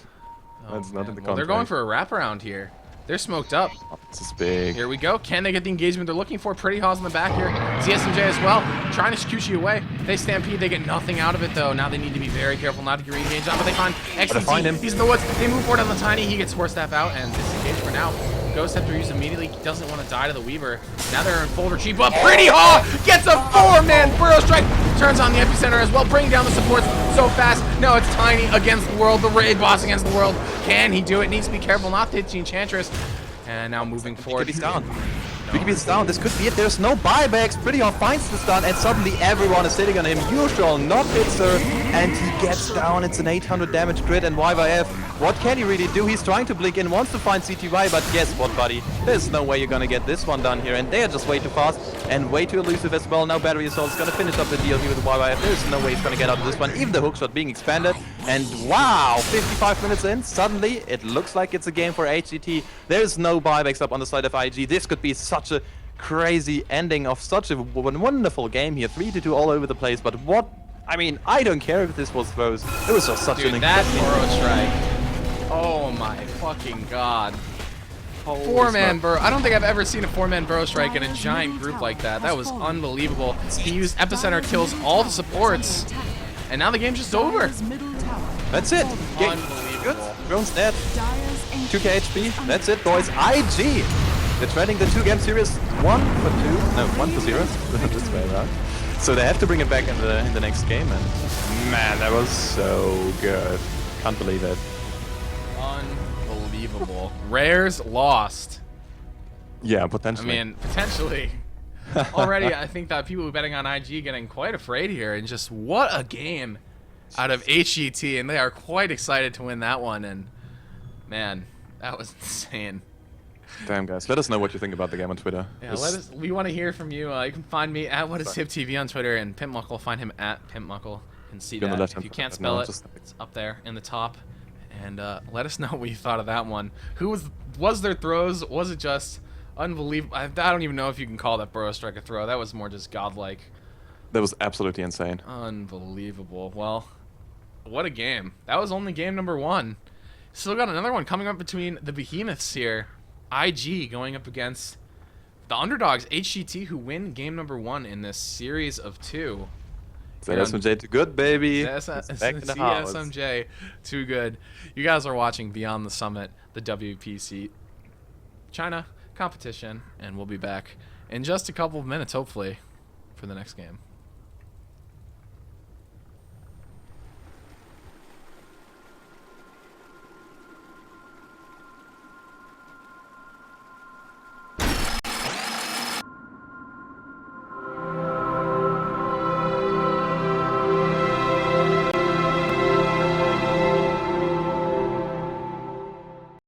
Oh, That's not man. in the contract. Well, they're going for a wraparound here. They're smoked up. This is big. Here we go. Can they get the engagement they're looking for? Pretty Hawes in the back here. ZSMJ as well. Trying to shoot you away. They stampede. They get nothing out of it, though. Now they need to be very careful not to get re-engaged on, but they find XGT. find him. He's in the woods. They move forward on the Tiny. He gets Horse Staff out and disengaged for now. Ghost after use immediately. Doesn't want to die to the Weaver. Now they're in full retreat, but Pretty Haw gets a 4-man Burrow Strike. Turns on the epicenter as well, bringing down the supports so fast. No, it's Tiny against the world. The raid boss against the world. Can he do it? Needs to be careful not to hit the Enchantress. And now moving forward. BKB's down. BKB's down. This could be it. There's no buybacks. Pretty Hard finds the stun, and suddenly everyone is sitting on him. Usual, not Pitzer, and he gets down. It's an 800 damage crit, and YYF. What can he really do? He's trying to blink in, wants to find CTY, but guess what, buddy? There's no way you're gonna get this one done here, and they are just way too fast and way too elusive as well. Now Battery Assault's gonna finish up the deal here with YYF. There's no way he's gonna get out of this one, even the hookshot being expanded. And wow, 55 minutes in, suddenly it looks like it's a game for HGT. There's no buybacks up on the side of IG. This could be such a crazy ending of such a wonderful game here. 3-2 all over the place, but what? I mean, I don't care if this was throws. It was just such Dude, an that incredible Burrow Strike. Oh my fucking god. Holy Four-man smokes. Burrow. I don't think I've ever seen a four-man Burrow Strike in a giant group like that. That was unbelievable. He used Epicenter, kills all the supports, and now the game's just over. That's it. Good. Unbelievable. Drone's dead. 2k HP. That's it, boys. IG. They're trending the 2-game series 1 for 2. No, 1 for 0. This way around. So they have to bring it back in the next game, and man, that was so good. Can't believe it. Unbelievable. Rares lost. Yeah, I potentially. mean, potentially. Already, I think that people betting on IG getting quite afraid here, and just what a game out of HGT, and they are quite excited to win that one, and man, that was insane. Damn, guys. Let us know what you think about the game on Twitter. Yeah, we want to hear from you. You can find me at WhatIsHipTV on Twitter, and Pimpmuckle, find him at Pimpmuckle, and see Be on the that. left-hand If you side can't right spell now, it, just- it's up there in the top. And let us know what you thought of that one. Who was there throws? Was it just unbelievable? I don't even know if you can call that Burrow Strike a throw. That was more just godlike. That was absolutely insane. Unbelievable. Well, what a game. That was only game number 1. Still got another one coming up between the behemoths here. IG going up against the underdogs, HGT, who win game number 1 in this series of 2. ZSMJ too good, baby. CS- He's back in the house. CSMJ, too good. You guys are watching Beyond the Summit, the WPC China competition, and we'll be back in just a couple of minutes, hopefully, for the next game.